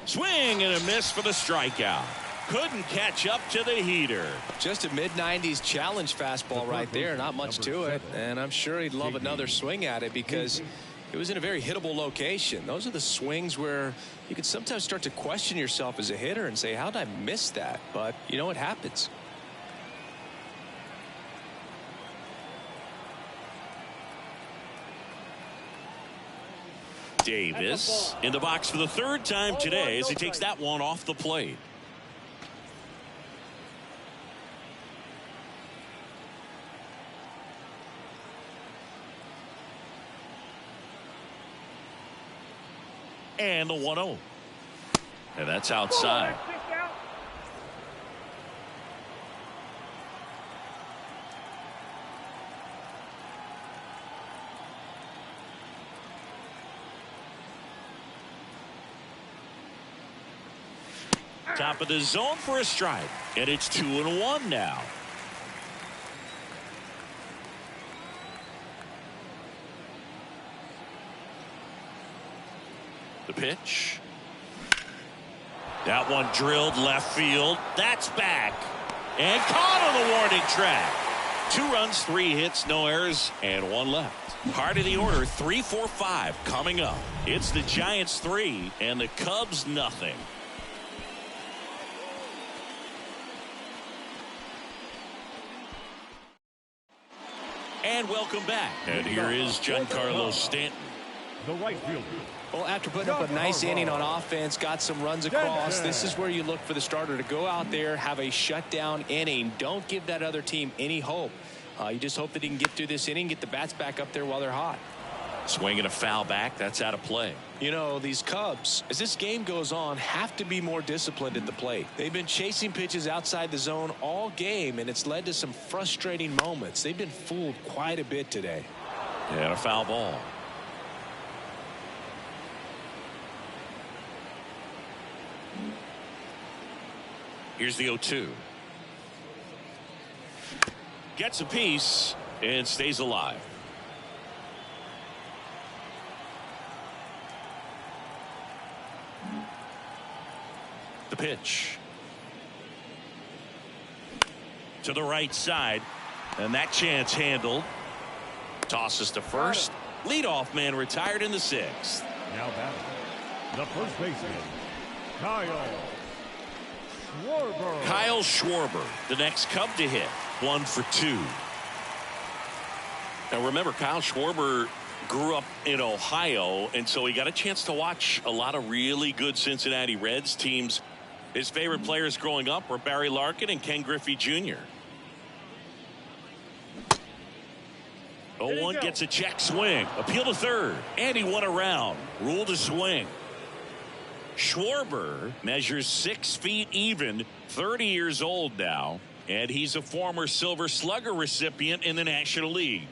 Swing and a miss for the strikeout. Couldn't catch up to the heater. Just a mid-90s challenge fastball right there. Not much to it. And I'm sure he'd love another swing at it because it was in a very hittable location. Those are the swings where you can sometimes start to question yourself as a hitter and say, how did I miss that? But you know what happens. Davis in the box for the third time today as he takes that one off the plate. And the 1-0. And that's outside. Top of the zone for a strike. And it's 2-1 now. The pitch. That one drilled left field. That's back. And caught on the warning track. 2 runs, 3 hits, no errors, and 1 left. Part of the order, 3, 4, 5 coming up. It's the Giants 3 and the Cubs nothing. And welcome back. And here is Giancarlo Stanton. The right fielder. Well, after putting up a nice inning on offense, got some runs across, this is where you look for the starter to go out there, have a shutdown inning. Don't give that other team any hope. You just hope that he can get through this inning, get the bats back up there while they're hot. Swinging a foul back. That's out of play. You know, these Cubs, as this game goes on, have to be more disciplined at the plate. They've been chasing pitches outside the zone all game, and it's led to some frustrating moments. They've been fooled quite a bit today. And a foul ball. Here's the 0-2. Gets a piece and stays alive. The pitch. To the right side. And that chance handled. Tosses to first. Leadoff man retired in the 6th. Now batting, the first baseman, Kyle Schwarber. Kyle Schwarber, the next Cub to hit. 1 for 2. Now remember, Kyle Schwarber grew up in Ohio, and so he got a chance to watch a lot of really good Cincinnati Reds teams. His favorite players growing up were Barry Larkin and Ken Griffey Jr. 0-1 gets a check swing. Appeal to third. And he went around. Ruled a swing. Schwarber measures 6 feet even. 30 years old now. And he's a former Silver Slugger recipient in the National League.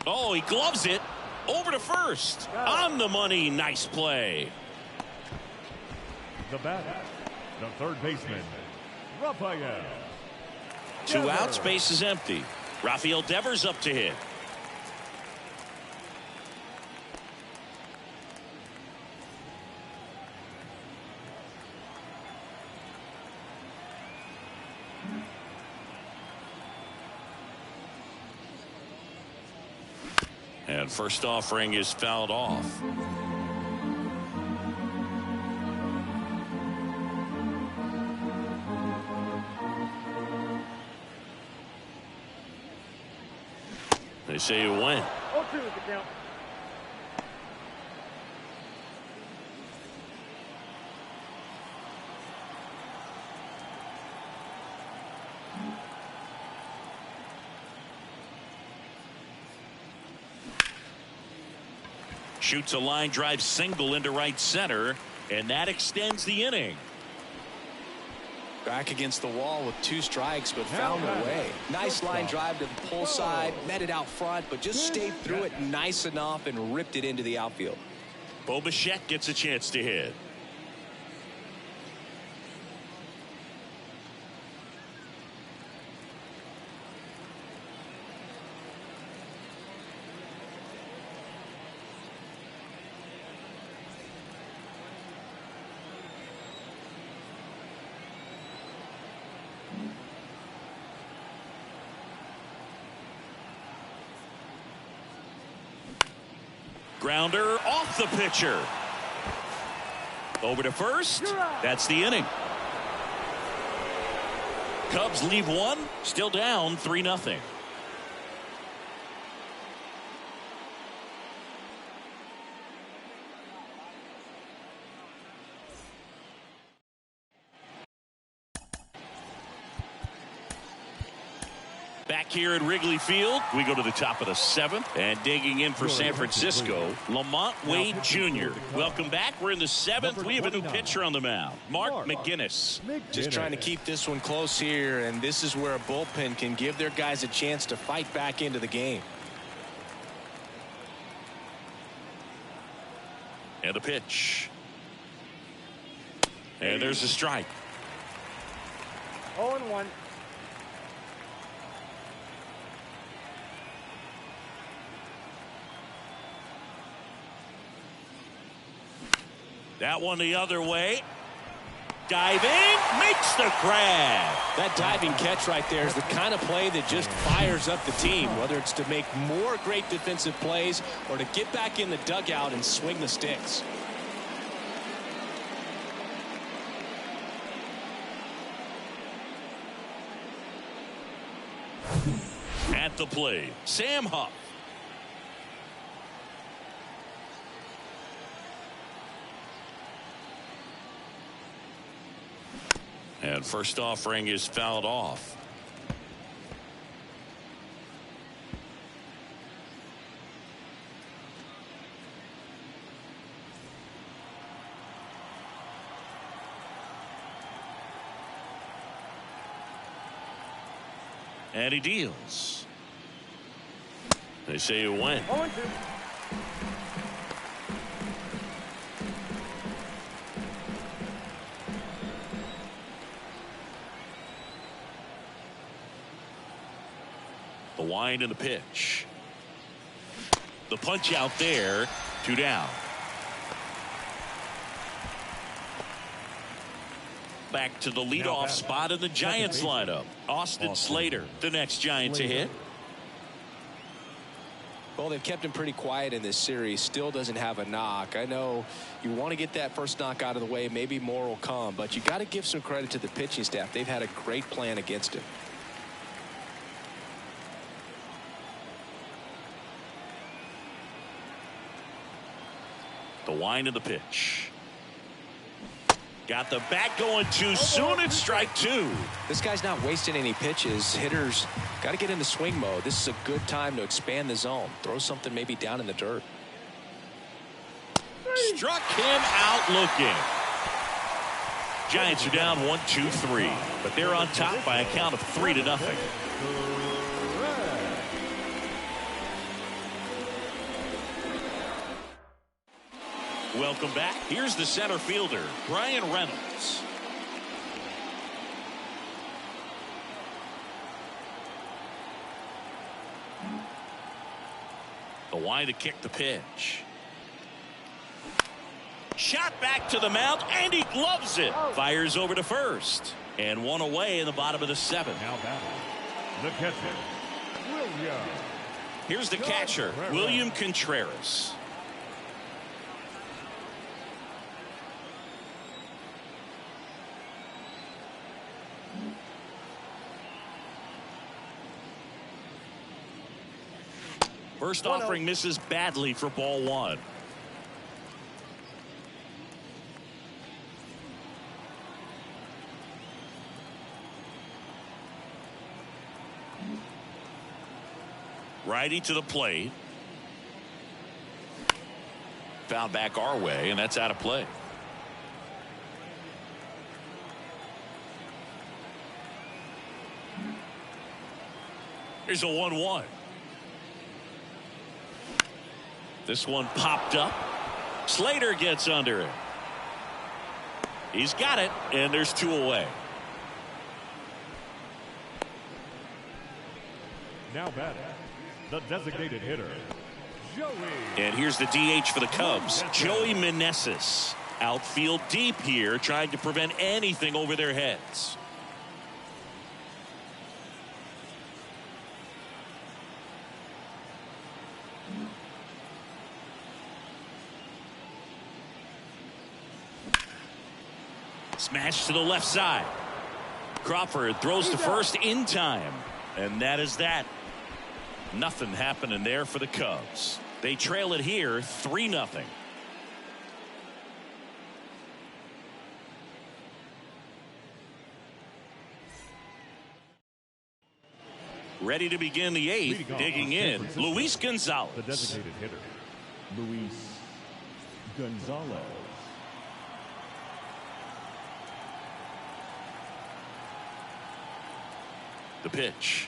Oh, he gloves it. Over to first. On the money. Nice play. The batter, the third baseman, Rafael 2 outs, base is empty. Rafael Devers up to hit. And first offering is fouled off. They say you win. 0-2 is the count. Shoots a line drive single into right center, and that extends the inning. Back against the wall with 2 strikes, but found a way. Nice line drive to the pull side, met it out front, but just stayed through it nice enough and ripped it into the outfield. Bo Bichette gets a chance to hit. Grounder off the pitcher. Over to first. That's the inning. Cubs leave 1, still down 3-0. Back here at Wrigley Field, we go to the top of the 7th, and digging in for San Francisco, Lamont Wade Jr. Welcome back. We're in the 7th. We have a new pitcher on the mound, Mark McGinnis. Just trying to keep this one close here, and this is where a bullpen can give their guys a chance to fight back into the game. And the pitch. And there's a strike. 0-1. That one the other way. Diving, makes the grab. That diving catch right there is the kind of play that just fires up the team, whether it's to make more great defensive plays or to get back in the dugout and swing the sticks. At the plate, Sam Huff. And first offering is fouled off. And he deals. They say you win. 0-2. The wind and the pitch. The punch out there. 2 down. Back to the leadoff spot in the Giants lineup. Austin Slater, the next Giant to hit. Well, they've kept him pretty quiet in this series. Still doesn't have a knock. I know you want to get that first knock out of the way. Maybe more will come, but you got to give some credit to the pitching staff. They've had a great plan against him. The wind of the pitch. Got the bat going too soon. It's strike 2. This guy's not wasting any pitches. Hitters got to get into swing mode. This is a good time to expand the zone. Throw something maybe down in the dirt. Struck him out looking. Giants are down 1-2-3, but they're on top by a count of 3-0. Welcome back. Here's the center fielder, Brian Reynolds. line to kick the pitch. Shot back to the mound, and he gloves it. Fires over to first. And one away in the bottom of the seventh. Now batting, the catcher, William. Here's the catcher, William Contreras. First offering misses badly for ball one. Righty to the plate. Found back our way, and that's out of play. Here's a 1-1. This one popped up. Slater gets under it. He's got it, and there's two away. Now batting, the designated hitter, Joey. And here's the DH for the Cubs, Joey Meneses. Outfield deep here, trying to prevent anything over their heads. Smash to the left side. Crawford throws to first in time. And that is that. Nothing happening there for the Cubs. They trail it here 3-0. Ready to begin the eighth. Digging in, Luis Gonzalez. The designated hitter, Luis Gonzalez. The pitch.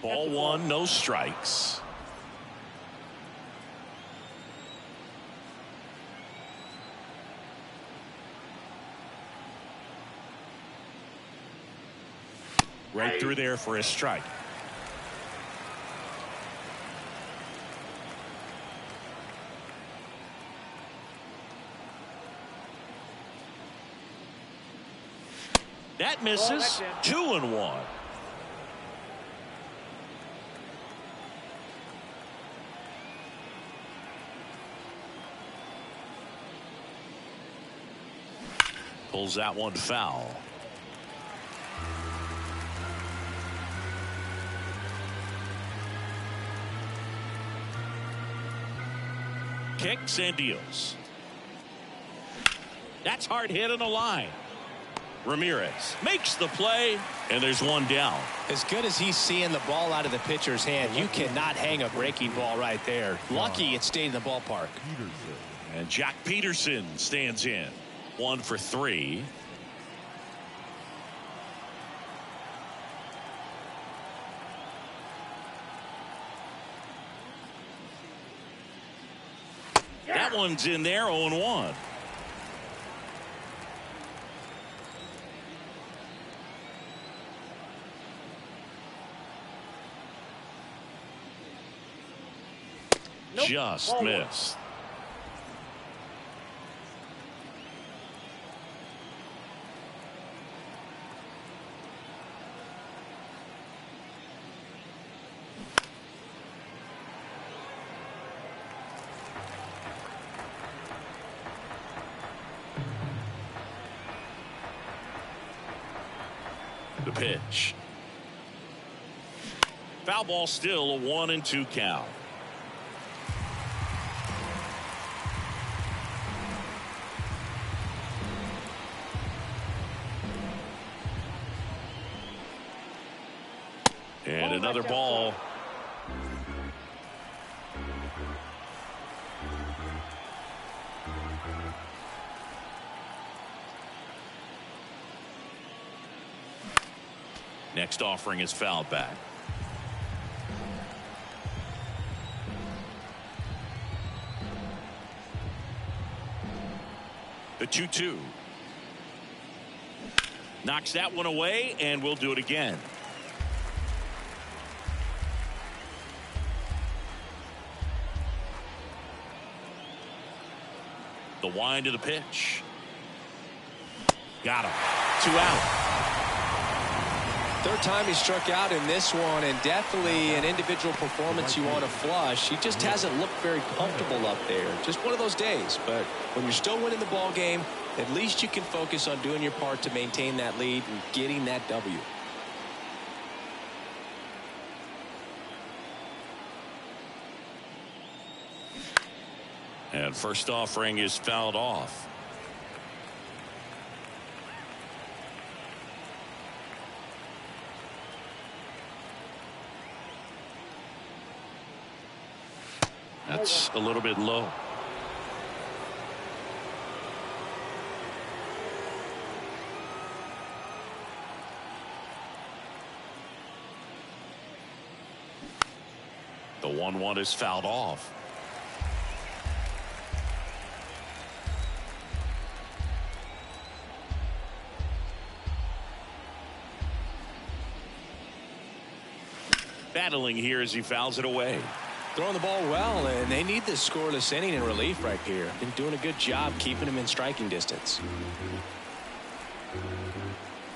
Ball one, no strikes. Right through there for a strike. That misses. 2-1. Pulls that one foul. Kicks and deals. That's hard hit on the line. Ramirez makes the play, and there's one down. As good as he's seeing the ball out of the pitcher's hand, you cannot hang a breaking ball right there. Lucky it stayed in the ballpark. And Jack Peterson stands in. 1 for 3. That one's in there, 0-1. Just missed. The pitch. Foul ball, still a 1-2 count. And another ball. Next offering is fouled back. The 2-2. Knocks that one away, and we'll do it again. The wind to the pitch. Got him. 2 out. Third time he struck out in this one, and definitely an individual performance you want to flush. He just hasn't looked very comfortable up there. Just one of those days. But when you're still winning the ball game, at least you can focus on doing your part to maintain that lead and getting that W. And first offering is fouled off. That's a little bit low. The 1-1 is fouled off. Battling here as he fouls it away. Throwing the ball well, and they need this scoreless inning in relief right here. Been doing a good job keeping him in striking distance.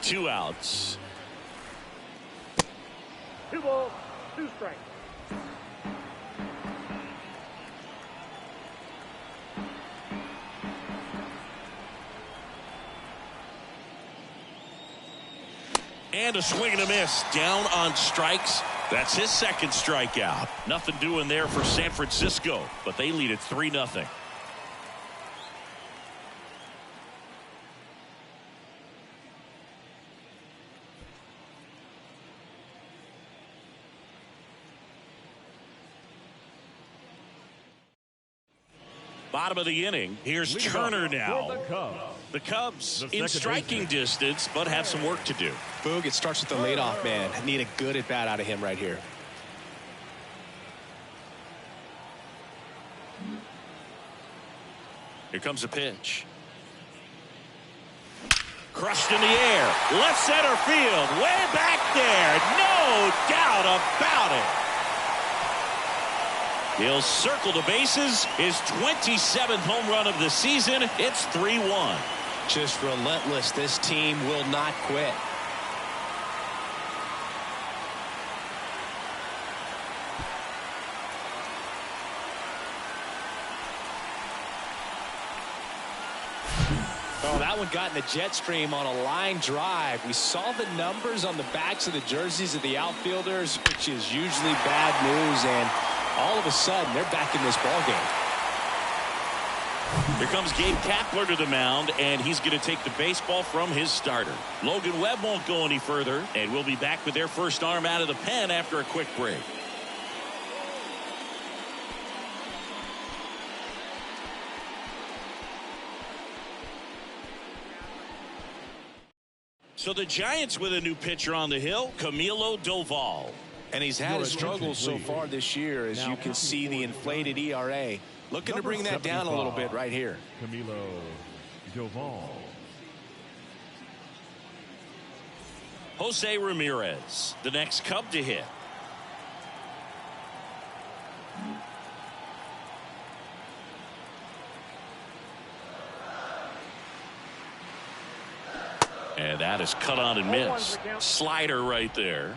2 outs. 2 balls, 2 strikes. And a swing and a miss. Down on strikes. That's his second strikeout. Nothing doing there for San Francisco, but they lead it 3-0. Bottom of the inning. Here's Turner now. The Cubs in striking distance, but have some work to do. Boog, it starts with the leadoff man. Need a good at bat out of him right here. Here comes a pitch. Crushed in the air. Left center field. Way back there. No doubt about it. He'll circle the bases. His 27th home run of the season. It's 3-1. Just relentless. This team will not quit. Oh, that one got in the jet stream on a line drive. We saw the numbers on the backs of the jerseys of the outfielders, which is usually bad news, and all of a sudden they're back in this ball game. Here comes Gabe Kapler to the mound, and he's going to take the baseball from his starter. Logan Webb won't go any further, and we'll be back with their first arm out of the pen after a quick break. So the Giants with a new pitcher on the hill, Camilo Doval. And he's had his struggles so far this year, as you can see the inflated ERA. Looking to bring that down a little bit right here. Camilo Doval. Jose Ramirez, the next Cub to hit. And that is cut on and missed. Slider right there.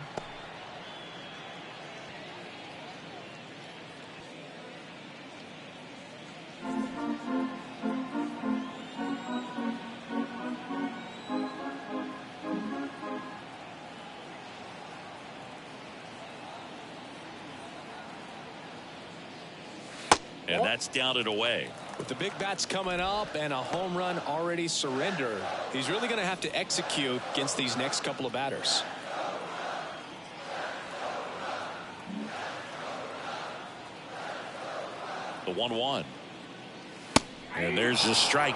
And that's down and away. With the big bats coming up and a home run already surrendered, he's really going to have to execute against these next couple of batters. The 1-1. And there's the strike.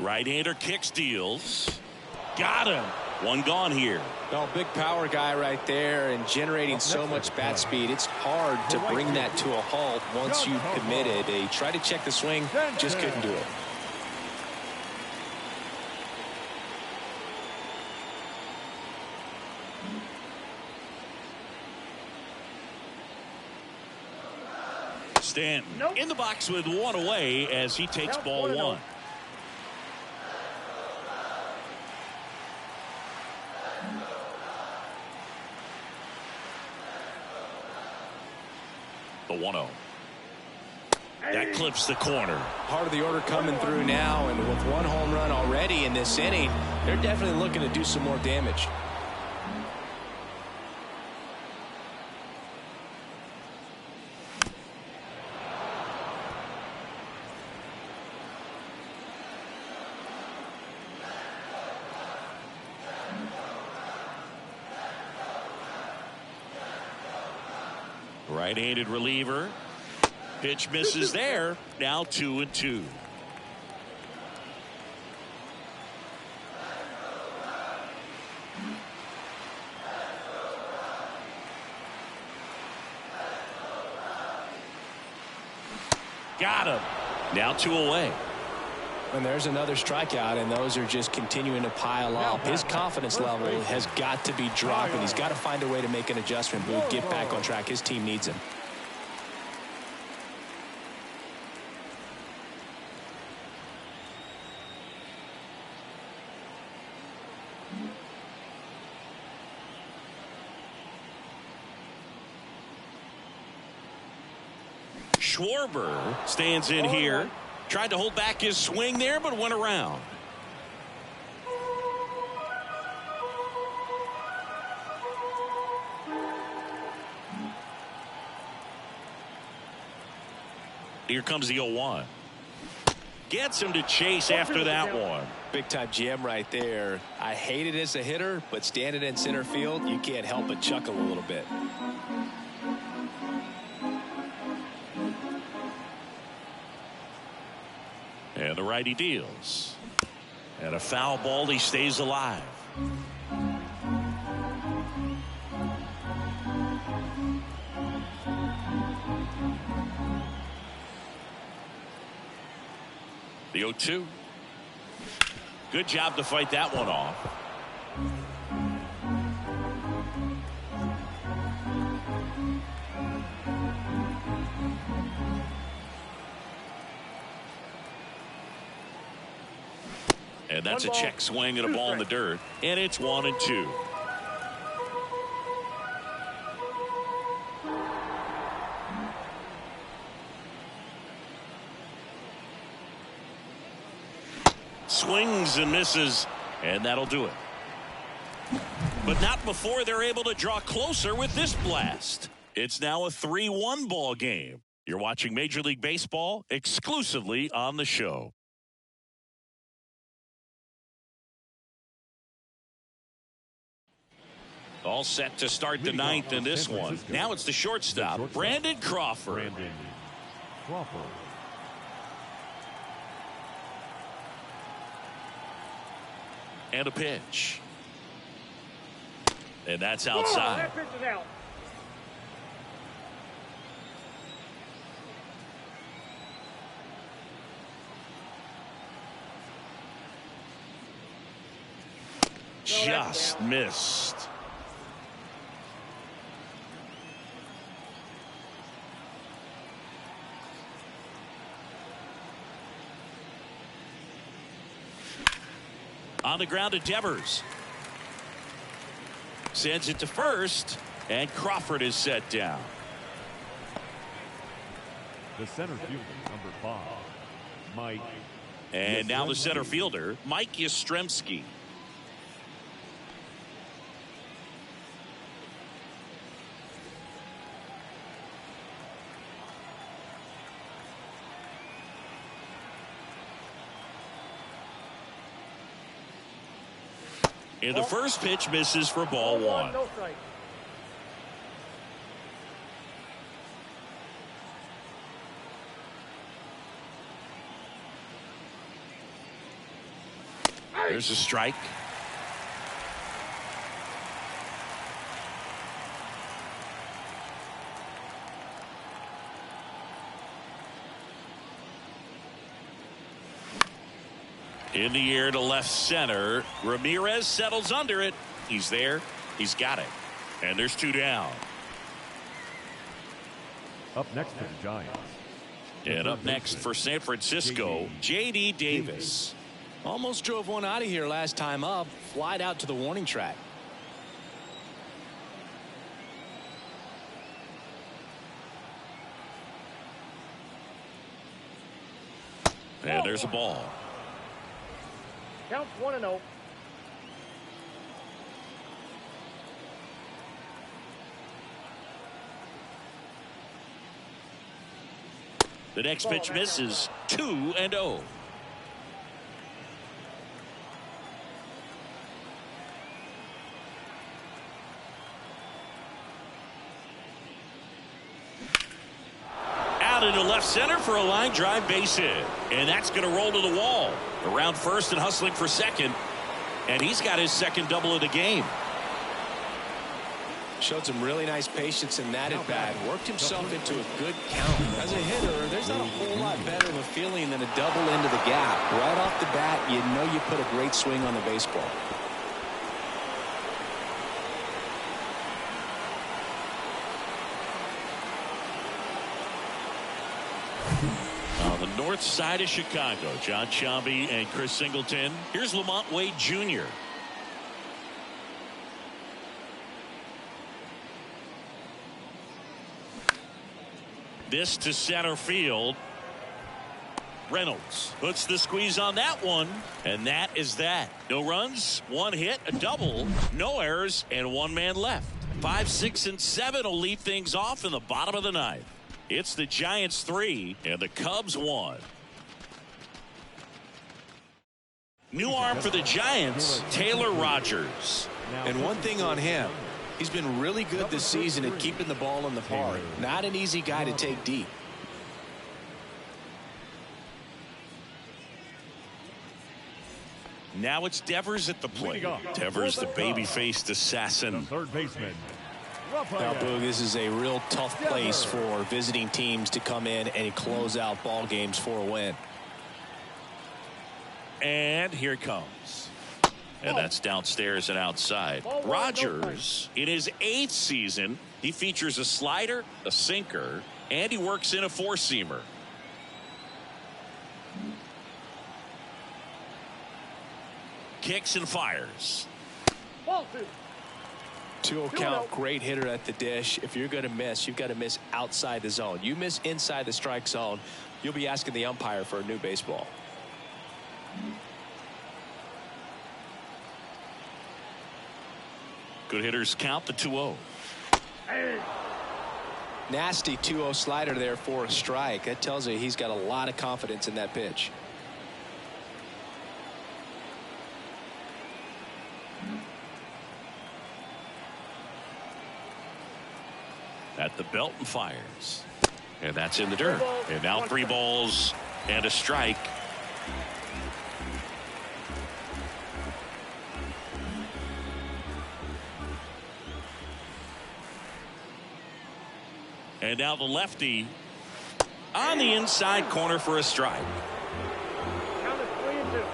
Right-hander kick steals. Got him. One gone here. Oh, big power guy right there, and generating so much bat speed. It's hard to bring that to a halt once you've committed. He tried to check the swing, just couldn't do it. Stanton Nope. in the box with one away as he takes Nope, ball 1-0. one. The 1-0. That clips the corner. Part of the order coming through now, and with one home run already in this inning, they're definitely looking to do some more damage. Right-handed reliever. Pitch misses there. Now 2-2. Got him. Now 2 away. And there's another strikeout, and those are just continuing to pile up. His confidence level has got to be dropping. He's got to find a way to make an adjustment, Booth, get back on track. His team needs him. Schwarber stands in here. Tried to hold back his swing there, but went around. Here comes the 0-1. Gets him to chase after that one. Big time gem right there. I hate it as a hitter, but standing in center field, you can't help but chuckle a little bit. And the righty deals. And a foul ball. He stays alive. The 0-2. Good job to fight that one off. And that's a check swing and a ball in the dirt. And it's 1-2. Swings and misses, and that'll do it. But not before they're able to draw closer with this blast. It's now a 3-1 ball game. You're watching Major League Baseball exclusively on the show. All set to start the ninth in this one. Now it's the shortstop, Brandon Crawford. And a pitch. And that's outside. That pitch is out. Just missed. On the ground to Devers. Sends it to first, and Crawford is set down. The center fielder, number 5, Mike. And now the center fielder, Mike Yastrzemski. And the first pitch misses for ball 1. No strike. There's a strike. In the air to left center. Ramirez settles under it. He's there. He's got it. And there's 2 down. Up next for the Giants, And up next for San Francisco, J.D. Davis. Almost drove one out of here last time up. Flied out to the warning track. And there's a ball. Counts 1-0. The next pitch misses. 2-0. Out into left center for a line drive base hit. And that's going to roll to the wall. Around first and hustling for second. And he's got his second double of the game. Showed some really nice patience in that at bat. Worked himself into a good count. As a hitter, there's not a whole lot better of a feeling than a double into the gap. Right off the bat, you know you put a great swing on the baseball. On the north side of Chicago, John Sciambi and Chris Singleton. Here's Lamont Wade Jr. This to center field. Reynolds puts the squeeze on that one, and that is that. No runs, one hit, a double, no errors, and one man left. 5, 6, and 7 will lead things off in the bottom of the ninth. It's the Giants 3 and the Cubs 1. New arm for the Giants, Taylor Rogers. And one thing on him, he's been really good this season at keeping the ball in the park. Not an easy guy to take deep. Now it's Devers at the plate. Devers, the baby-faced assassin. Third baseman. Now, Boog, this is a real tough place for visiting teams to come in and close out ball games for a win. And here it comes. And that's downstairs and outside. Rogers, in his 8th season, he features a slider, a sinker, and he works in a four-seamer. Kicks and fires. 2-0 count, great hitter at the dish. If you're going to miss, you've got to miss outside the zone. You miss inside the strike zone, you'll be asking the umpire for a new baseball. Good hitters count the 2-0. Nasty 2-0 slider there for a strike. That tells you he's got a lot of confidence in that pitch. At the belt and fires. And that's in the dirt. And now 3 balls and a strike. And now the lefty on the inside corner for a strike. Count is 3-2.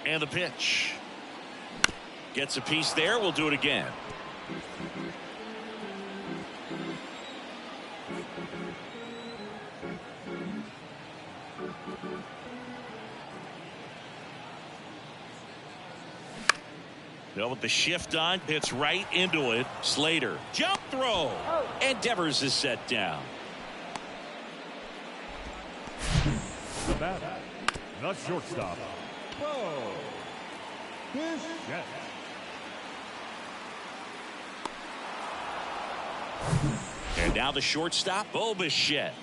And the pitch. Gets a piece there. We'll do it again. Well, with the shift on, hits right into it. Slater, jump throw, and Devers is set down. The batter, the shortstop, Bo Bichette. And now the shortstop, Bo Bichette.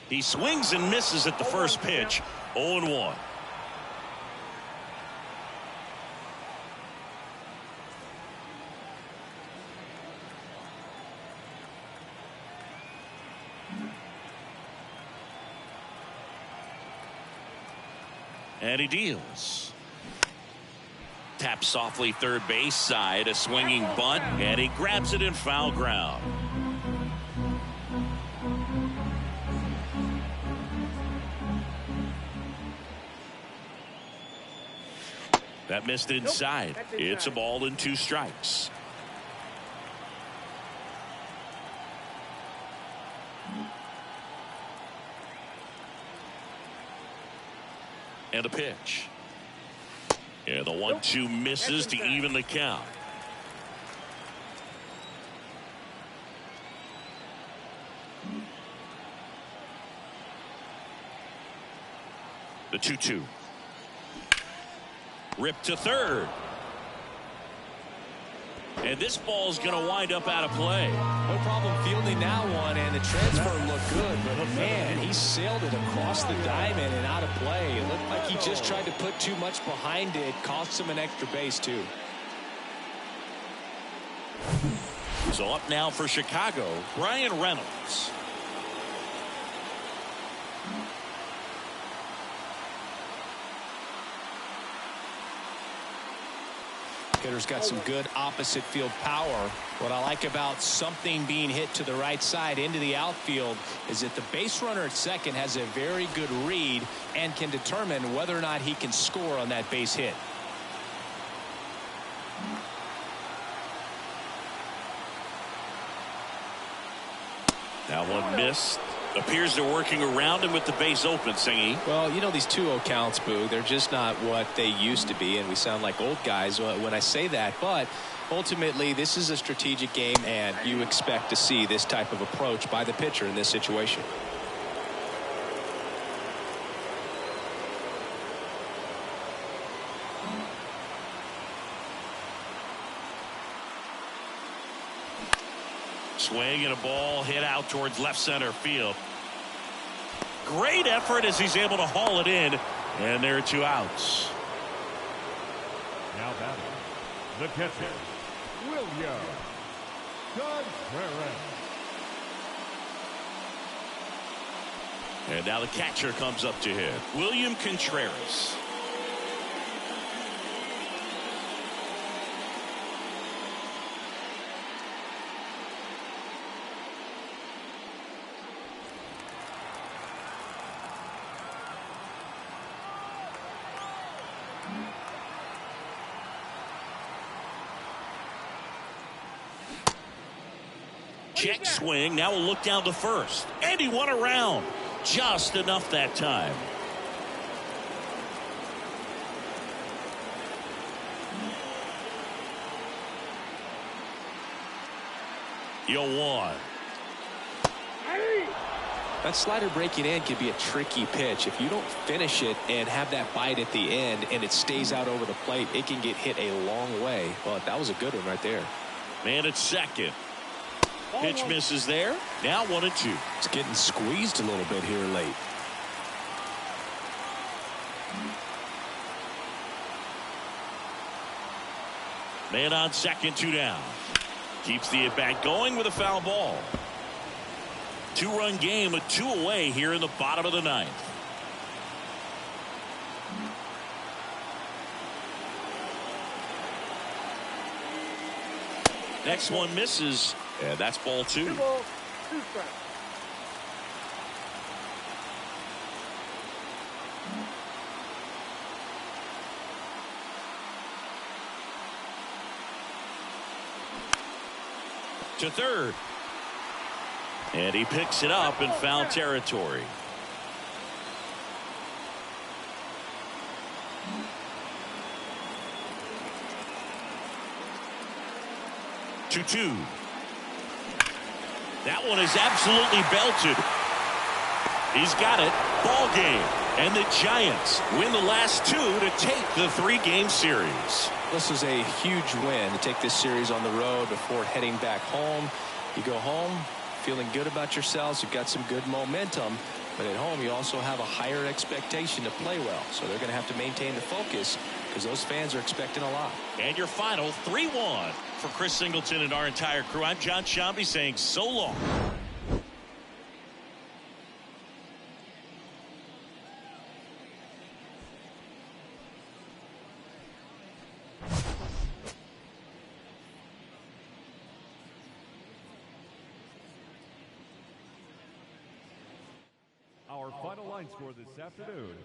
He swings and misses at the first pitch. 0-1. And he deals. Taps softly third base side, a swinging bunt, and he grabs it in foul ground. That missed inside. It's a ball and 2 strikes. And a pitch. And the 1-2 misses to even the count. The 2-2. Ripped to third. And this ball's going to wind up out of play. No problem fielding that one, and the transfer looked good, but man, he sailed it across the diamond and out of play. It looked like he just tried to put too much behind it, cost him an extra base too. So up now for Chicago, Brian Reynolds. Hitter's got some good opposite field power. What I like about something being hit to the right side into the outfield is that the base runner at second has a very good read and can determine whether or not he can score on that base hit. That one missed. Appears they're working around him with the base open, Singy. Well, you know, these 2-0 counts, Boo, they're just not what they used to be, and we sound like old guys when I say that. But ultimately, this is a strategic game, and you expect to see this type of approach by the pitcher in this situation. Swing and a ball hit out towards left center field. Great effort as he's able to haul it in, and there are 2 outs. Now batting, the catcher, William Contreras. And now the catcher comes up to hit. William Contreras. Check swing. Now we'll look down to first. And he won around. Just enough that time. Yo, 1. That slider breaking in can be a tricky pitch. If you don't finish it and have that bite at the end and it stays out over the plate, it can get hit a long way. Well, that was a good one right there. Man at second. Pitch misses there. Now 1-2. It's getting squeezed a little bit here late. Man on second, 2 down. Keeps the at-bat going with a foul ball. 2-run game with 2 away here in the bottom of the 9th. Next one misses, and that's ball 2. 2 balls, 2 strikes. To third. And he picks it up in foul territory. Two. That one is absolutely belted. He's got it. Ball game. And the Giants win the last 2 to take the 3-game series. This is a huge win to take this series on the road before heading back home. You go home feeling good about yourselves. You've got some good momentum. But at home, you also have a higher expectation to play well. So they're going to have to maintain the focus because those fans are expecting a lot. And your final 3-1 for Chris Singleton and our entire crew. I'm John Shambi saying so long. Our final line score this afternoon,